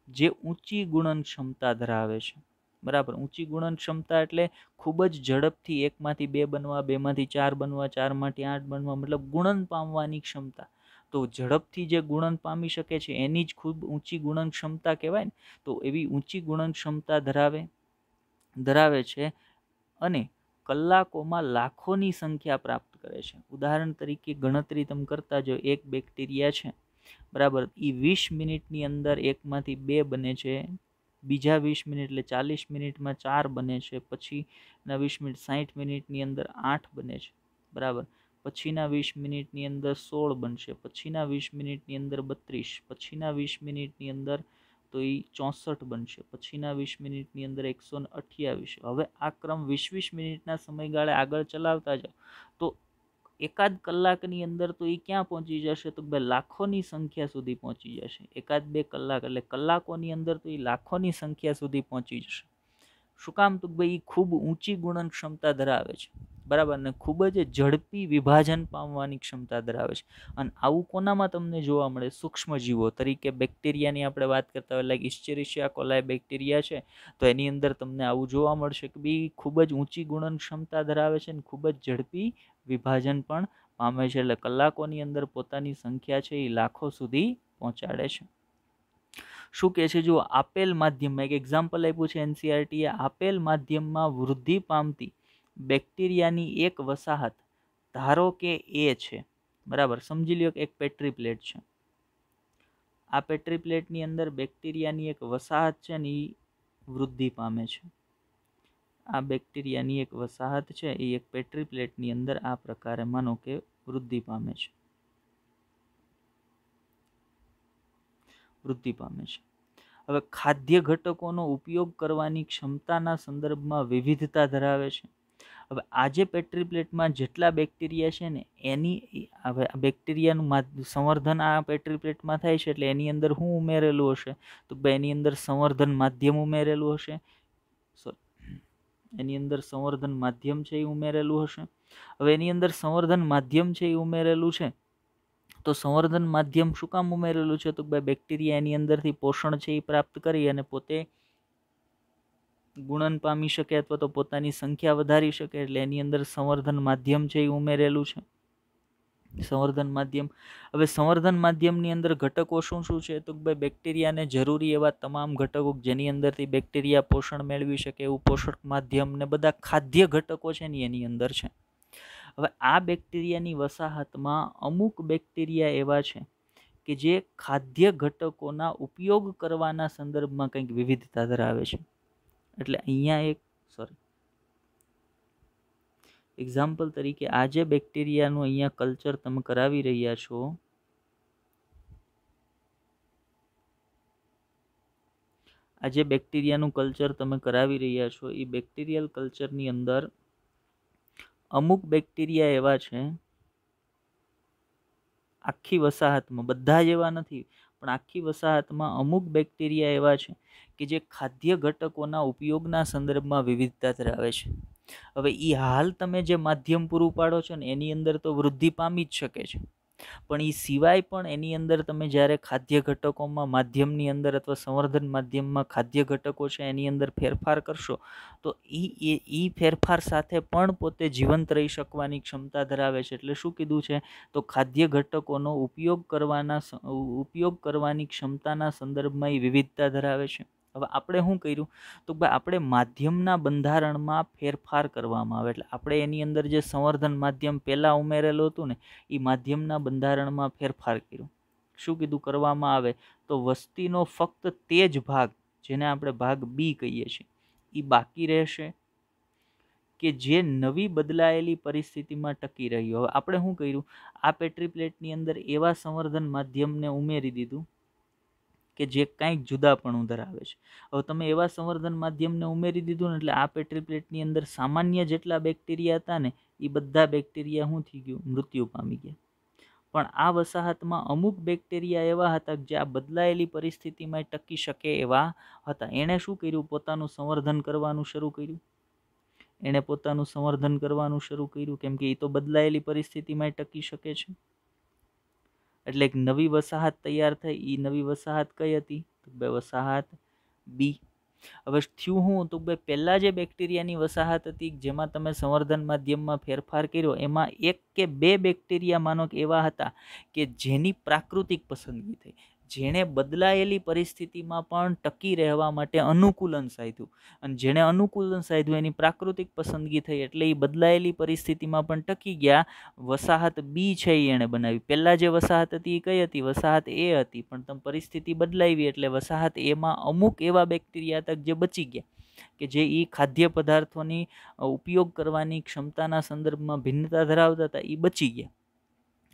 જે ઊંચી ગુણન ક્ષમતા ધરાવે છે, બરાબર. ઊંચી ગુણન ક્ષમતા એટલે ખૂબ જ ઝડપથી 1માંથી 2 બનવા, 2માંથી 4 બનવા, 4માંથી 8 બનવા, મતલબ ગુણન પામવાની ક્ષમતા. તો ઝડપથી જે ગુણન પામી શકે છે એની જ ખૂબ ઊંચી ગુણન ક્ષમતા કહેવાય ને. તો એવી ઊંચી ગુણન ક્ષમતા ધરાવે છે અને કલાકોમાં લાખોની સંખ્યા પ્રાપ્ત કરે છે. ઉદાહરણ તરીકે ગણતરી તમે કરતા જો, એક બેક્ટેરિયા છે, બરાબર, એ 20 મિનિટની અંદર 1માંથી 2 બને છે, બીજા 20 મિનિટ એટલે 40 મિનિટમાં 4 બને છે, પછીના 20 મિનિટ 60 મિનિટની અંદર 8 બને છે, બરાબર, પછીના 20 મિનિટની અંદર 16 બનશે, પછીના 20 મિનિટની અંદર 32, પછીના 20 મિનિટની અંદર તો એ 64 બનશે, પછીના 20 મિનિટની અંદર 128. હવે આ ક્રમ 20-20 મિનિટના સમયગાળે આગળ ચલાવતા જાઓ તો એકાદ કલાકની અંદર તો એ ક્યાં પહોંચી જશે? તો લાખોની સંખ્યા સુધી પહોંચી જશે. 1-2 કલાક એટલે કલાકોની અંદર તો એ લાખોની સંખ્યા સુધી પહોંચી જશે. શું કામ? તો ભાઈ એ ખૂબ ઊંચી ગુણન ક્ષમતા ધરાવે છે, બરાબર, ને ખૂબ જ ઝડપી વિભાજન પામવાની ક્ષમતા ધરાવે છે. અને આવું કોનામાં તમને જોવા મળે? સૂક્ષ્મ જીવો તરીકે બેક્ટેરિયાની આપણે વાત કરતા હોય, લાઈક ઇશ્ચેરિશિયા કોલાય બેક્ટેરિયા છે, તો એની અંદર તમને આવું જોવા મળશે કે ભાઈ ખૂબ જ ઊંચી ગુણન ક્ષમતા ધરાવે છે અને ખૂબ જ ઝડપી વિભાજન પણ પામે છે. એટલે કલાકોની અંદર પોતાની સંખ્યા છે એ લાખો સુધી પહોંચાડે છે. શું કહે છે? જો આપેલ માધ્યમમાં, એક એક્ઝામ્પલ આપ્યું છે એનસીઆરટીએ, આપેલ માધ્યમમાં વૃદ્ધિ પામતી બેક્ટેરિયાની એક વસાહત, ધારો કે એ છે, બરાબર, સમજી લ્યો કે એક પેટ્રી પ્લેટ છે. આ પેટ્રી પ્લેટની અંદર બેક્ટેરિયાની એક વસાહત છે ને એ વૃદ્ધિ પામે છે. આ બેક્ટેરિયાની એક વસાહત છે એ એક પેટ્રી પ્લેટની અંદર આ પ્રકારે માનો કે વૃદ્ધિ પામે છે. હવે ખાદ્ય ઘટકોનો ઉપયોગ કરવાની ક્ષમતાના સંદર્ભમાં વિવિધતા ધરાવે છે. હવે આ જે પેટ્રી પ્લેટમાં જેટલા બેક્ટેરિયા છે ને એની હવે બેક્ટેરિયાનું સંવર્ધન આ પેટ્રી પ્લેટમાં થાય છે, એટલે એની અંદર શું ઉમેરેલું હશે? તો એની અંદર સંવર્ધન માધ્યમ ઉમેરેલું હશે. એની અંદર સંવર્ધન માધ્યમ છે એ ઉમેરેલું હશે. હવે એની અંદર સંવર્ધન માધ્યમ છે એ ઉમેરેલું છે, તો સંવર્ધન માધ્યમ શું કામ ઉમેરેલું છે? તો બેક્ટેરિયા એની અંદરથી પોષણ છે એ પ્રાપ્ત કરી અને પોતે ગુણન પામી શકે અથવા તો પોતાની સંખ્યા વધારી શકે, એટલે એની અંદર સંવર્ધન માધ્યમ છે એ ઉમેરેલું છે. સંવર્ધન માધ્યમ. હવે સંવર્ધન માધ્યમની અંદર ઘટકો શું શું છે? તો બેક્ટેરિયાને જરૂરી એવા તમામ ઘટકો જેની અંદરથી બેક્ટેરિયા પોષણ મેળવી શકે એવું પોષક માધ્યમ ને બધા ખાદ્ય ઘટકો છે ને એની અંદર છે. હવે આ બેક્ટેરિયાની વસાહતમાં અમુક બેક્ટેરિયા એવા છે કે જે ખાદ્ય ઘટકોના ઉપયોગ કરવાના સંદર્ભમાં કંઈક વિવિધતા ધરાવે છે. એટલે અહીંયા એક્ઝામ્પલ તરીકે આ જે બેક્ટેરિયાનું અહીંયા કલ્ચર તમે કરાવી રહ્યા છો, આ જે બેક્ટેરિયાનું કલ્ચર તમે કરાવી રહ્યા છો એ બેક્ટેરિયલ કલ્ચરની અંદર અમુક બેક્ટેરિયા એવા છે આખી વસાહતમાં બધા જ એવા નથી, પણ આખી વસાહતમાં અમુક બેક્ટેરિયા એવા છે કે જે ખાદ્ય ઘટકોના ઉપયોગના સંદર્ભમાં વિવિધતા ધરાવે છે. હવે એ હાલ તમે જે માધ્યમ પૂરું પાડો છો ને એની અંદર તો વૃદ્ધિ પામી જ શકે છે, પણ એ સિવાય પણ એની અંદર તમે જ્યારે ખાદ્ય ઘટકોમાં માધ્યમની અંદર અથવા સંવર્ધન માધ્યમમાં ખાદ્ય ઘટકો છે એની અંદર ફેરફાર કરશો તો એ ફેરફાર સાથે પણ પોતે જીવંત રહી શકવાની ક્ષમતા ધરાવે છે. એટલે શું કીધું છે તો ખાદ્ય ઘટકોનો ઉપયોગ કરવાની ક્ષમતાના સંદર્ભમાં એ વિવિધતા ધરાવે છે. હવે આપણે શું કર્યું તો ભાઈ આપણે માધ્યમના બંધારણમાં ફેરફાર કરવામાં આવે, એટલે આપણે એની અંદર જે સંવર્ધન માધ્યમ પહેલાં ઉમેરેલું હતું ને એ માધ્યમના બંધારણમાં ફેરફાર કર્યો. શું કીધું કરવામાં આવે તો વસ્તીનો ફક્ત તે જ ભાગ જેને આપણે ભાગ બી કહીએ છીએ એ બાકી રહેશે કે જે નવી બદલાયેલી પરિસ્થિતિમાં ટકી રહ્યો. હવે આપણે શું કર્યું, આ પેટ્રી પ્લેટની અંદર એવા સંવર્ધન માધ્યમને ઉમેરી દીધું કે જે કંઈક જુદાપણું ધરાવે છે. હવે તમે એવા સંવર્ધન માધ્યમને ઉમેરી દીધું ને એટલે આ પેટ્રી પ્લેટની અંદર સામાન્ય જેટલા બેક્ટેરિયા હતા ને એ બધા બેક્ટેરિયા શું થઈ ગયું, મૃત્યુ પામી ગયા. પણ આ વસાહતમાં અમુક બેક્ટેરિયા એવા હતા જે આ બદલાયેલી પરિસ્થિતિમાં ટકી શકે એવા હતા. એણે શું કર્યું, પોતાનું સંવર્ધન કરવાનું શરૂ કર્યું. કેમ કે એ તો બદલાયેલી પરિસ્થિતિમાં ટકી શકે છે. એટલે એક નવી વસાહત તૈયાર થઈ. એ નવી વસાહત કઈ હતી તો વસાહત બી. હવે થયું હું તો પહેલા જે બેક્ટેરિયાની વસાહત હતી જેમાં તમે સંવર્ધન માધ્યમમાં ફેરફાર કર્યો એમાં એક કે બે બેક્ટેરિયા માનો કે એવા હતા કે જેની પ્રાકૃતિક પસંદગી થઈ, જેણે બદલાયેલી પરિસ્થિતિમાં પણ ટકી રહેવા માટે અનુકૂલન સાધ્યું, અને જેણે અનુકૂલન સાધ્યું એની પ્રાકૃતિક પસંદગી થઈ એટલે એ બદલાયેલી પરિસ્થિતિમાં પણ ટકી ગયા. વસાહત બી છે એ એણે બનાવી. પહેલાં જે વસાહત હતી એ કઈ હતી, વસાહત એ હતી, પણ તમે પરિસ્થિતિ બદલાવી એટલે વસાહત એમાં અમુક એવા બેક્ટેરિયા હતા જે બચી ગયા કે જે એ ખાદ્ય પદાર્થોની ઉપયોગ કરવાની ક્ષમતાના સંદર્ભમાં ભિન્નતા ધરાવતા હતા, એ બચી ગયા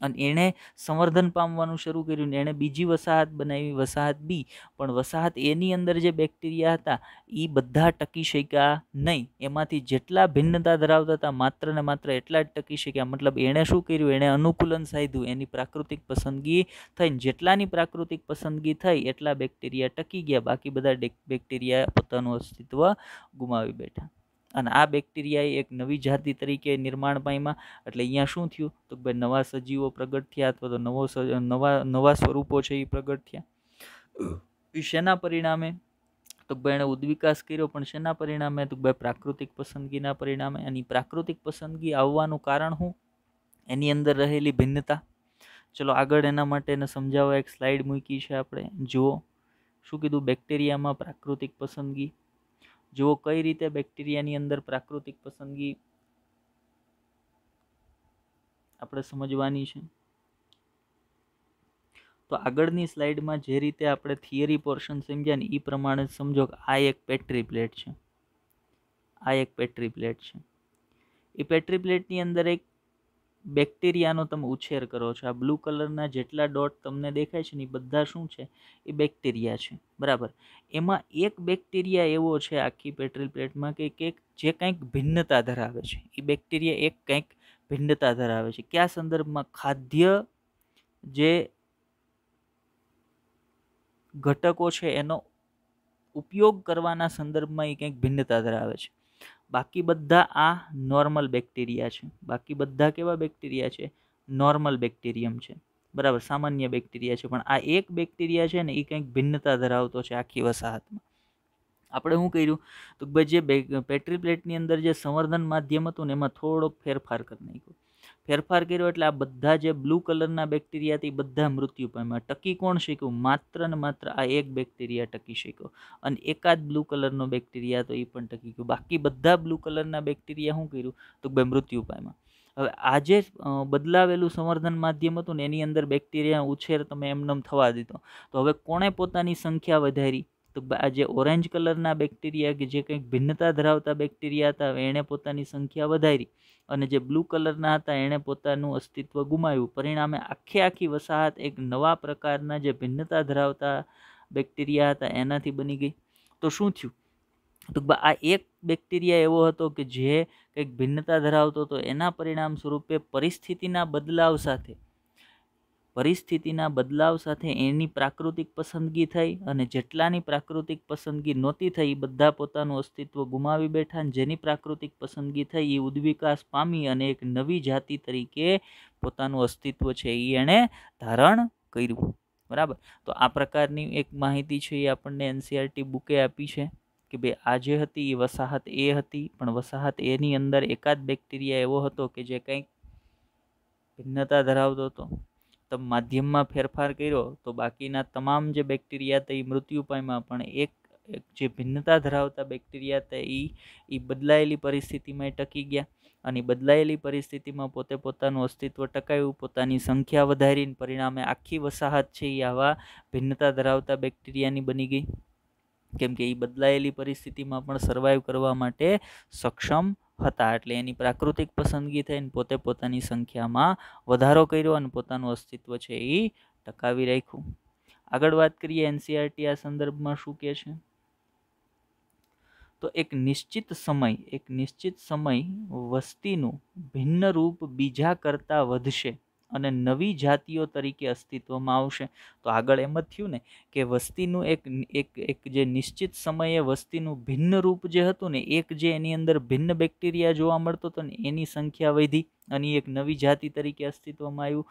અને એણે સંવર્ધન પામવાનું શરૂ કર્યું. એણે બીજી વસાહત બનાવી, વસાહત બી. પણ વસાહત એની અંદર જે બેક્ટેરિયા હતા એ બધા ટકી શક્યા નહીં. એમાંથી જેટલા ભિન્નતા ધરાવતા હતા માત્ર ને માત્ર એટલા જ ટકી શક્યા. મતલબ એણે શું કર્યું, એણે અનુકૂલન સાધ્યું, એની પ્રાકૃતિક પસંદગી થઈ. જેટલાની પ્રાકૃતિક પસંદગી થઈ એટલા બેક્ટેરિયા ટકી ગયા, બાકી બધા બેક્ટેરિયા પોતાનું અસ્તિત્વ ગુમાવી બેઠા. અને આ બેક્ટેરિયાએ એક નવી જાતિ તરીકે નિર્માણ પામ્યા. એટલે અહીંયા શું થયું તો ભાઈ નવા સજીવો પ્રગટ થયા અથવા તો નવા સ્વરૂપો છે એ પ્રગટ થયા. શેના પરિણામે તો ભાઈ એણે ઉદ્વિકાસ કર્યો, પણ શેના પરિણામે તો ભાઈ પ્રાકૃતિક પસંદગીના પરિણામે. અને પ્રાકૃતિક પસંદગી આવવાનું કારણ શું, એની અંદર રહેલી ભિન્નતા. ચલો આગળ એના માટે એને સમજાવવા એક સ્લાઇડ મૂકી છે આપણે. જુઓ શું કીધું, બેક્ટેરિયામાં પ્રાકૃતિક પસંદગી. જુઓ કઈ રીતે બેક્ટેરિયાની અંદર પ્રાકૃતિક પસંદગી આપણે સમજવાની છે. તો આગળની સ્લાઇડમાં જે રીતે આપણે થિયરી પોર્શન સમજ્યા ને એ પ્રમાણે સમજો કે આ એક પેટ્રી પ્લેટ છે. એ પેટ્રી પ્લેટની અંદર એક બેક્ટેરિયાનો તમે ઉછેર કરો છો. આ બ્લુ કલરના જેટલા ડોટ તમને દેખાય છે ને એ બધા શું છે, એ બેક્ટેરિયા છે, બરાબર. એમાં એક બેક્ટેરિયા એવો છે આખી પેટ્રી પ્લેટમાં કે જે કંઈક ભિન્નતા ધરાવે છે. એ બેક્ટેરિયા એક કંઈક ભિન્નતા ધરાવે છે. કયા સંદર્ભમાં, ખાદ્ય જે ઘટકો છે એનો ઉપયોગ કરવાના સંદર્ભમાં એ કંઈક ભિન્નતા ધરાવે છે. બાકી બધા આ નોર્મલ બેક્ટેરિયા છે. બાકી બધા કેવા બેક્ટેરિયા છે, નોર્મલ બેક્ટેરિયમ છે, બરાબર, સામાન્ય બેક્ટેરિયા છે. પણ આ એક બેક્ટેરિયા છે ને એ કંઈક ભિન્નતા ધરાવતો છે આખી વસાહતમાં. આપણે શું કર્યું તો ભાઈ જે પેટ્રી પ્લેટની અંદર જે સંવર્ધન માધ્યમ હતું ને એમાં થોડોક ફેરફાર કરી નાખ્યો. ફેરફાર કર્યો એટલે આ બધા જે બ્લુ કલરના બેક્ટેરિયા હતા એ બધા મૃત્યુ પામ્યા. ટકી કોણ શક્યું, માત્ર ને માત્ર આ એક બેક્ટેરિયા ટકી શક્યો. અને એકાદ બ્લુ કલરનો બેક્ટેરિયા તો એ પણ ટકી ગયો. બાકી બધા બ્લુ કલરના બેક્ટેરિયા શું કર્યું તો બે મૃત્યુ પામ્યા. હવે આ જે બદલાવેલું સંવર્ધન માધ્યમ હતું ને એની અંદર બેક્ટેરિયા ઉછેર તમે એમનેમ થવા દીધો. તો હવે કોણે પોતાની સંખ્યા વધારી તો આ જે ઓરેન્જ કલરના બેક્ટેરિયા કે જે કંઈક ભિન્નતા ધરાવતા બેક્ટેરિયા હતા એણે પોતાની સંખ્યા વધારી, અને જે બ્લુ કલરના હતા એણે પોતાનું અસ્તિત્વ ગુમાવ્યું. પરિણામે આખી વસાહત એક નવા પ્રકારના જે ભિન્નતા ધરાવતા બેક્ટેરિયા હતા એનાથી બની ગઈ. તો શું થયું તો આ એક બેક્ટેરિયા એવો હતો કે જે કંઈક ભિન્નતા ધરાવતો હતો. એના પરિણામ સ્વરૂપે પરિસ્થિતિના બદલાવ સાથે પરિસ્થિતિના બદલાવ સાથે એની પ્રાકૃતિક પસંદગી થઈ, અને જેટલાની પ્રાકૃતિક પસંદગી નહોતી થઈ એ બધા પોતાનું અસ્તિત્વ ગુમાવી બેઠા, અને જેની પ્રાકૃતિક પસંદગી થઈ એ ઉદ્વિકાસ પામી અને એક નવી જાતિ તરીકે પોતાનું અસ્તિત્વ છે એ એણે ધારણ કર્યું. બરાબર. તો આ પ્રકારની એક માહિતી છે એ આપણને એનસીઆરટી બુકે આપી છે કે ભાઈ આ જે હતી એ વસાહત એ હતી, પણ વસાહત એની અંદર એકાદ બેક્ટેરિયા એવો હતો કે જે કંઈક ભિન્નતા ધરાવતો હતો. તો માધ્યમમાં ફેરફાર કર્યો તો બાકીના તમામ જે બેક્ટેરિયા હતા એ મૃત્યુ પામ્યા, પણ એક જે ભિન્નતા ધરાવતા બેક્ટેરિયા હતા એ બદલાયેલી પરિસ્થિતિમાં ટકી ગયા, અને બદલાયેલી પરિસ્થિતિમાં પોતે પોતાનું અસ્તિત્વ ટકાવ્યું, પોતાની સંખ્યા વધારીને, પરિણામે આખી વસાહત છે એ આવા ભિન્નતા ધરાવતા બેક્ટેરિયાની બની ગઈ, કેમ કે એ બદલાયેલી પરિસ્થિતિમાં પણ સર્વાઈવ કરવા માટે સક્ષમ હતા. એટલે એની પ્રાકૃતિક પસંદગી થઈને પોતે પોતાની સંખ્યામાં વધારો કર્યો અને પોતાનું અસ્તિત્વ છે એ ટકાવી રાખ્યું. આગળ વાત કરીએ એનસીઆરટી આ સંદર્ભમાં શું કહે છે. તો એક નિશ્ચિત સમય વસ્તીનું ભિન્ન રૂપ બીજા કરતાં વધશે અને નવી જાતિઓ તરીકે અસ્તિત્વમાં આવશે. તો આગળ એમ જ થયું ને કે વસ્તીનું એક જે નિશ્ચિત સમયે વસ્તીનું ભિન્ન રૂપ જે હતું ને, એક જે એની અંદર ભિન્ન બેક્ટેરિયા જોવા મળતો હતો ને એની સંખ્યા વધી અને એક નવી જાતિ તરીકે અસ્તિત્વમાં આવ્યું.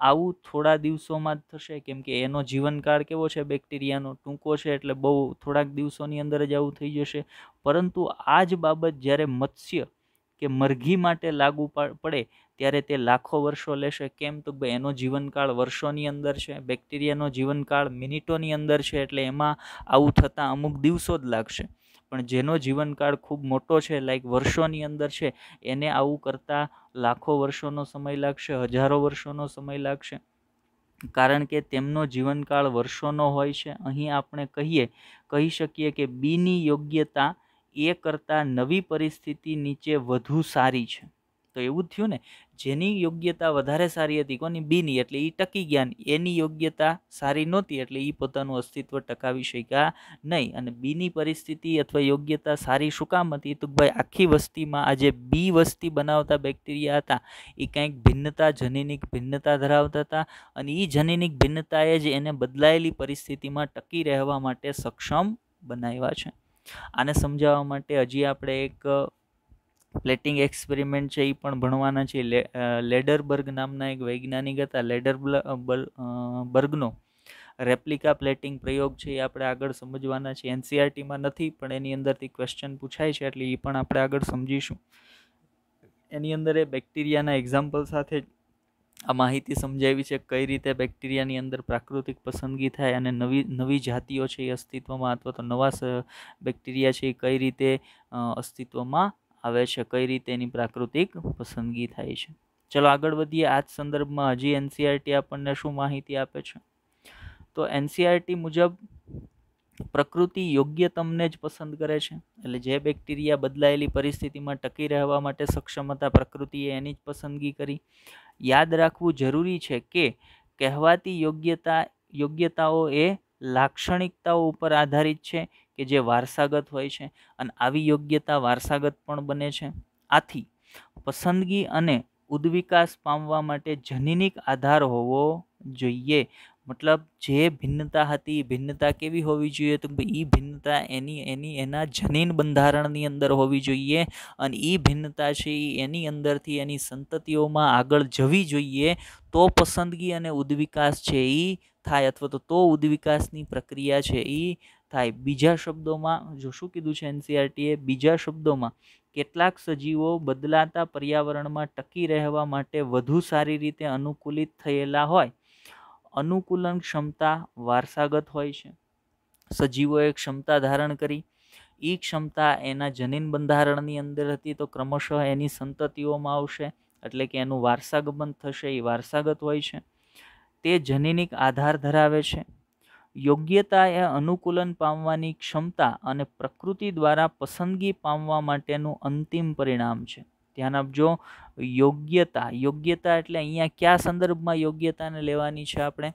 આવું થોડા દિવસોમાં જ થશે, કેમ કે એનો જીવનકાળ કેવો છે બેક્ટેરિયાનો, ટૂંકો છે, એટલે બહુ થોડાક દિવસોની અંદર જ આવું થઈ જશે. પરંતુ આ જ બાબત જ્યારે મત્સ્ય કે મરઘી માટે લાગુ પડે ત્યારે તે લાખો વર્ષો લેશે. કેમ? તો ભાઈ એનો જીવનકાળ વર્ષોની અંદર છે, બેક્ટેરિયાનો જીવનકાળ મિનિટોની અંદર છે, એટલે એમાં આવું થતાં અમુક દિવસો જ લાગશે. પણ જેનો જીવનકાળ ખૂબ મોટો છે, લાઈક વર્ષોની અંદર છે, એને આવું કરતાં લાખો વર્ષોનો સમય લાગશે, હજારો વર્ષોનો સમય લાગશે, કારણ કે તેમનો જીવનકાળ વર્ષોનો હોય છે. અહીં આપણે કહી શકીએ કે બીની યોગ્યતા એ કરતાં નવી પરિસ્થિતિ નીચે વધુ સારી છે. તો એવું જ થયું ને, જેની યોગ્યતા વધારે સારી હતી, કોની? બીની, એટલે એ ટકી ગયા. એની યોગ્યતા સારી નહોતી એટલે એ પોતાનું અસ્તિત્વ ટકાવી શક્યા નહીં. અને બીની પરિસ્થિતિ અથવા યોગ્યતા સારી શું કામ હતી? તો ભાઈ આખી વસ્તીમાં આ જે બી વસ્તી બનાવતા બેક્ટેરિયા હતા એ કંઈક ભિન્નતા, જનીનિક ભિન્નતા ધરાવતા હતા, અને એ જનીનિક ભિન્નતાએ જ એને બદલાયેલી પરિસ્થિતિમાં ટકી રહેવા માટે સક્ષમ બનાવ્યા છે. આને સમજાવવા માટે હજી આપણે એક પ્લેટિંગ એક્સપેરિમેન્ટ છે એ પણ ભણવાના છે. લેડરબર્ગ નામના એક વૈજ્ઞાનિક હતા. લેડરબર્ગનો રેપ્લિકા પ્લેટિંગ પ્રયોગ છે એ આપણે આગળ સમજવાના છે. એનસીઆરટીમાં નથી, પણ એની અંદરથી ક્વેશ્ચન પૂછાય છે એટલે એ પણ આપણે આગળ સમજીશું. એની અંદર એ બેક્ટેરિયાના એક્ઝામ્પલ સાથે આ માહિતી સમજાવી છે કઈ રીતે બેક્ટેરિયાની અંદર પ્રાકૃતિક પસંદગી થાય અને નવી જાતિઓ છે એ અસ્તિત્વમાં, અથવા તો નવા બેક્ટેરિયા છે એ કઈ રીતે અસ્તિત્વમાં આવે છે, કઈ રીતે એની પ્રાકૃતિક પસંદગી થાય છે. ચલો આગળ વધીએ. આ જ સંદર્ભમાં હજી એનસીઆરટી આપણને શું માહિતી આપે છે. તો એનસીઆરટી મુજબ પ્રકૃતિ યોગ્ય તમને જ પસંદ કરે છે. એટલે જે બેક્ટેરિયા બદલાયેલી પરિસ્થિતિમાં ટકી રહેવા માટે સક્ષમ હતા, પ્રકૃતિએ એની જ પસંદગી કરી. યાદ રાખવું જરૂરી છે કે કહેવાતી યોગ્યતાઓ એ લાક્ષણિકતાઓ ઉપર આધારિત છે કે જે વારસાગત હોય છે, અને આવી યોગ્યતા વારસાગત પણ બને છે. આથી પસંદગી અને ઉદ્વિકાસ પામવા માટે જનીનિક આધાર હોવો જોઈએ. મતલબ જે ભિન્નતા હતી એ ભિન્નતા કેવી હોવી જોઈએ? તો એ ભિન્નતા એના જનીન બંધારણની અંદર હોવી જોઈએ, અને એ ભિન્નતા છે એની અંદરથી એની સંતતિઓમાં આગળ જવી જોઈએ. તો પસંદગી અને ઉદ્વિકાસ છે એ થાય, અથવા તો ઉદ્વિકાસની પ્રક્રિયા છે એ થાય. બીજા શબ્દોમાં જો શું કીધું છે એનસીઆરટીએ, બીજા શબ્દોમાં કેટલાક સજીવો બદલાતા પર્યાવરણમાં ટકી રહેવા માટે વધુ સારી રીતે અનુકૂલિત થયેલા હોય. અનુકૂલન ક્ષમતા વારસાગત હોય છે. સજીવોએ ક્ષમતા ધારણ કરી, એ ક્ષમતા એના જનીન બંધારણની અંદર હતી, તો ક્રમશઃ એની સંતતિઓમાં આવશે, એટલે કે એનું વારસાગમન થશે, એ વારસાગત હોય છે. તે જનીનિક આધાર ધરાવે છે. યોગ્યતા એ અનુકૂલન પામવાની ક્ષમતા અને પ્રકૃતિ દ્વારા પસંદગી પામવા માટેનું અંતિમ પરિણામ છે. ધ્યાન આપજો, યોગ્યતા, યોગ્યતા એટલે અહીંયા કયા સંદર્ભમાં યોગ્યતાને લેવાની છે આપણે?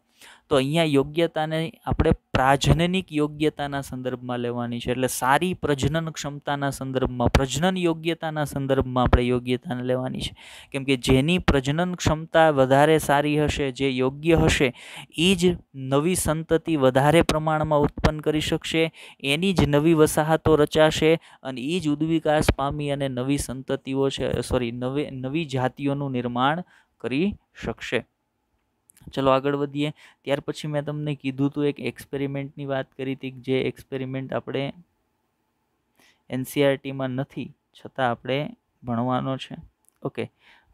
તો અહીંયા યોગ્યતાને આપણે પ્રાજનનિક યોગ્યતાના સંદર્ભમાં લેવાની છે. એટલે સારી પ્રજનન ક્ષમતાના સંદર્ભમાં, પ્રજનન યોગ્યતાના સંદર્ભમાં આપણે યોગ્યતાને લેવાની છે. કેમ કે જેની પ્રજનન ક્ષમતા વધારે સારી હશે, જે યોગ્ય હશે, એ જ નવી સંતતિ વધારે પ્રમાણમાં ઉત્પન્ન કરી શકશે, એની જ નવી વસાહતો રચાશે અને એ જ ઉદ્વિકાસ પામી અને નવી સંતતિઓ છે, નવી જાતિઓનું નિર્માણ કરી શકશે. ચલો આગળ વધીએ. ત્યાર પછી મેં તમને કીધું હતું, એક એક્સપેરિમેન્ટની વાત કરી હતી, જે એક્સપેરિમેન્ટ આપણે એનસીઆરટીમાં નથી, છતાં આપણે ભણવાનો છે. ઓકે,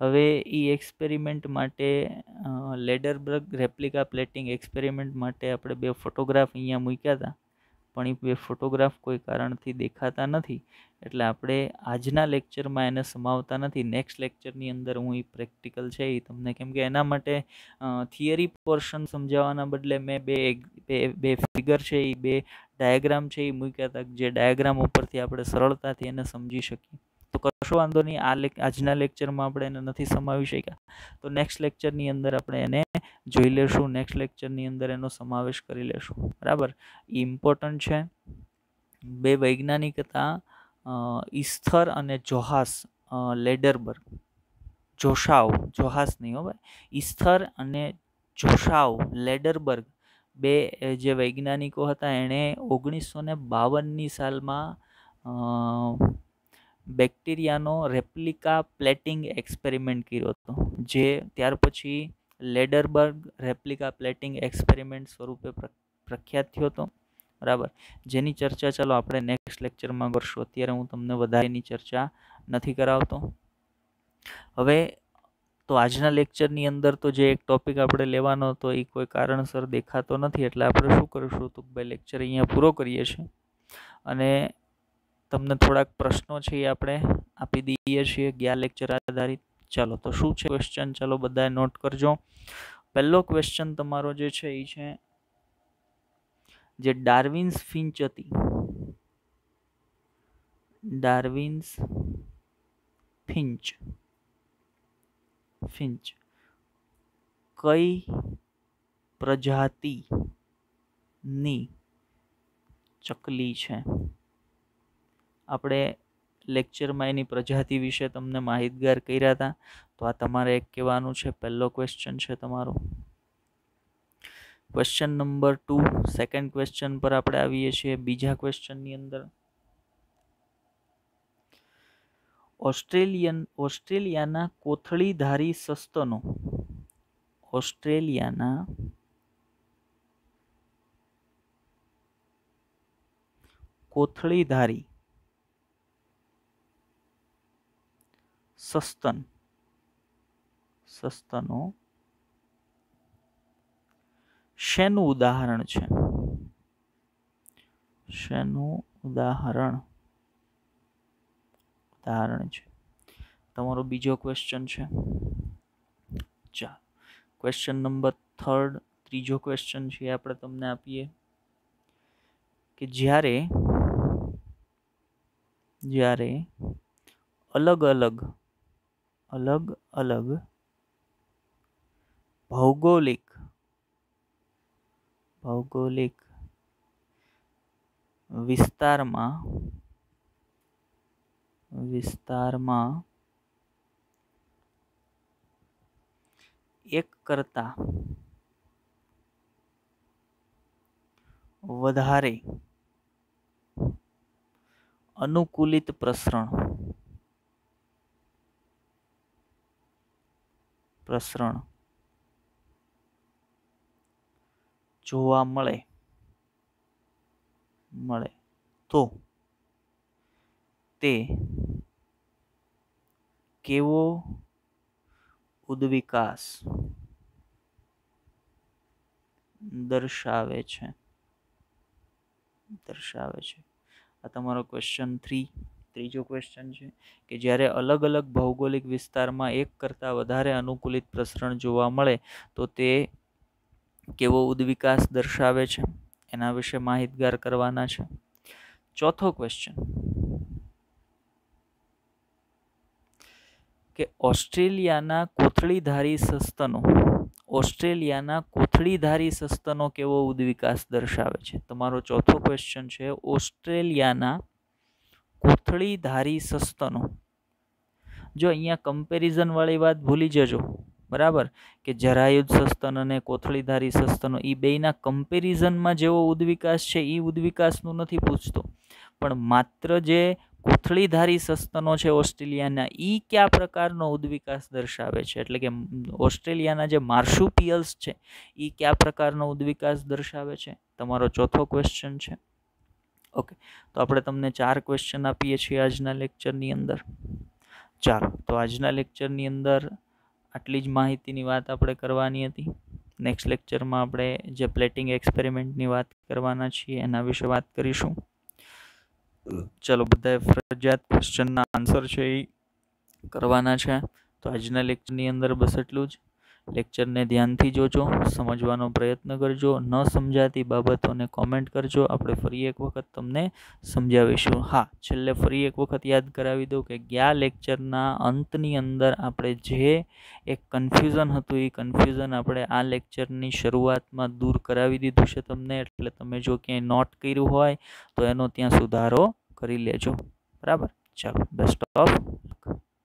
હવે એ એક્સપેરિમેન્ટ માટે લેડરબર્ગ રેપ્લિકા પ્લેટિંગ એક્સપેરિમેન્ટ માટે આપણે 2 ફોટોગ્રાફ અહીંયા મૂક્યા હતા, પણ એ 2 ફોટોગ્રાફ કોઈ કારણથી દેખાતા નથી, એટલે આપણે આજના લેક્ચરમાં એને સમાવતા નથી. નેક્સ્ટ લેક્ચરની અંદર હું એ પ્રેક્ટિકલ છે એ તમને, કેમ કે એના માટે થિયરી પોર્શન સમજાવવાના બદલે મેં બે ફિગર છે, એ 2 ડાયાગ્રામ છે એ મૂક્યા હતા, જે ડાયાગ્રામ ઉપરથી આપણે સરળતાથી એને સમજી શકીએ. તો કશો વાંધો નહીં, આજના લેક્ચરમાં આપણે એને નથી સમાવી શક્યા, તો નેક્સ્ટ લેક્ચરની અંદર આપણે એને જોઈ લેશું, નેક્સ્ટ લેક્ચરની અંદર એનો સમાવેશ કરી લેશું. બરાબર, એ ઇમ્પોર્ટન્ટ છે. 2 વૈજ્ઞાનિક હતા, ઇસ્થર અને જોહાસ લેડરબર્ગ. જોહાસ નહીં હો ભાઈ, ઇસ્થર અને જોશાવ લેડરબર્ગ, 2 જે વૈજ્ઞાનિકો હતા, એણે 1952ની સાલમાં બેક્ટેરિયાનો રેપ્લિકા પ્લેટિંગ એક્સપેરિમેન્ટ કર્યો હતો, જે ત્યાર પછી લેડરબર્ગ રેપ્લિકા પ્લેટિંગ એક્સપેરિમેન્ટ સ્વરૂપે પ્રખ્યાત થયો હતો. બરાબર, જેની ચર્ચા ચાલો આપણે નેક્સ્ટ લેક્ચરમાં કરશું. અત્યારે હું તમને વધારેની ચર્ચા નથી કરાવતો. હવે તો આજના લેક્ચરની અંદર તો જે એક ટોપિક આપણે લેવાનો હતો એ કોઈ કારણસર દેખાતો નથી, એટલે આપણે શું કરીશું, તો ભાઈ લેક્ચર અહીંયા પૂરો કરીએ છીએ અને તમને થોડાક પ્રશ્નો છે એ આપણે આપી દઈએ છીએ ગયા લેક્ચર આધારિત. ચાલો, તો શું છે ક્વેશ્ચન, ચાલો બધાએ નોટ કરજો. પહેલો ક્વેશ્ચન તમારો જે છે એ છે, જે ડાર્વિન્સ ફિંચ હતી, ડાર્વિન્સ ફિંચ કઈ પ્રજાતિની ચકલી છે? આપણે લેક્ચરમાં એની પ્રજાતિ વિશે તમને માહિતગાર કર્યા હતા, તો આ તમારે એક કહેવાનું છે. પહેલો ક્વેશ્ચન છે તમારો. ક્વેશ્ચન નંબર 2, સેકન્ડ ક્વેશ્ચન પર આપણે આવીએ છીએ. બીજા ક્વેશ્ચનની અંદર ઓસ્ટ્રેલિયાના કોથળીધારી સસ્તનો, ઓસ્ટ્રેલિયાના કોથળીધારી સસ્તનો શેનું ઉદાહરણ છે? શેનું ઉદાહરણ છે? તમારો બીજો ક્વેશ્ચન છે. ચાલો, ક્વેશ્ચન નંબર 3, ત્રીજો ક્વેશ્ચન છે આપણે તમને આપીએ કે જ્યારે અલગ અલગ ભૌગોલિક વિસ્તારમાં એક કરતા વધારે અનુકૂલિત પ્રસરણ જોવા મળે તો તે કેવો ઉદ્વિકાસ દર્શાવે છે? આ તમારો ક્વેશ્ચન 3, ત્રીજો ક્વેશ્ચન છે કે જ્યારે અલગ અલગ ભૌગોલિક વિસ્તારમાં એક કરતાં વધારે અનુકૂલિત પ્રસરણ જોવા મળે તો તે કેવો ઉદ્વિકાસ દર્શાવે છે, એના વિશે માહિતગાર કરવાના છે. ચોથો ક્વેશ્ચન કે ઓસ્ટ્રેલિયાના કોથળીધારી સસ્તનો કેવો ઉદ્વિકાસ દર્શાવે છે? તમારો ચોથો ક્વેશ્ચન છે ઓસ્ટ્રેલિયાના કોથળીધારી સસ્તનો. જો અહીંયા કમ્પેરિઝન વાળી વાત ભૂલી જજો, બરાબર, કે જરાયુધ સસ્તન અને કોથળીધારી સસ્તનો એ બેયના કમ્પેરિઝનમાં જેવો ઉદ્વિકાસ છે એ ઉદ્વિકાસનું નથી પૂછતો, પણ માત્ર જે કોથળીધારી સસ્તનો છે ઓસ્ટ્રેલિયાના એ કયા પ્રકારનો ઉદ્વિકાસ દર્શાવે છે, એટલે કે ઓસ્ટ્રેલિયાના જે માર્શુપિયલ્સ છે એ કયા પ્રકારનો ઉદ્વિકાસ દર્શાવે છે, તમારો ચોથો ક્વેશ્ચન છે. ઓકે, તો આપણે તમને 4 ક્વેશ્ચન આપીએ છીએ આજના લેક્ચરની અંદર. ચાલો, તો આજના લેક્ચરની અંદર આટલી જ માહિતીની વાત આપણે કરવાની હતી. નેક્સ્ટ લેક્ચરમાં આપણે જે પ્લેટિંગ એક્સપેરિમેન્ટની વાત કરવાના છીએ એના વિશે વાત કરીશું. ચલો, બધાએ ફરજિયાત ક્વેશ્ચનના આન્સર છે એ કરવાના છે. તો આજના લેક્ચરની અંદર બસ એટલું જ. લેક્ચરને ધ્યાનથી જોજો, સમજવાનો પ્રયત્ન કરજો, ન સમજાતી બાબતોને કોમેન્ટ કરજો, આપણે ફરી એક વખત તમને સમજાવીશું. હા, છેલ્લે ફરી એક વખત યાદ કરાવી દઉં કે ગયા લેક્ચરના અંતની અંદર આપણે જે એક કન્ફ્યુઝન હતું એ કન્ફ્યુઝન આપણે આ લેક્ચરની શરૂઆતમાં દૂર કરાવી દીધું છે તમને, એટલે તમે જો ક્યાંય નોટ કર્યું હોય તો એનો ત્યાં સુધારો કરી લેજો. બરાબર, ચાલો, બેસ્ટ ઓફ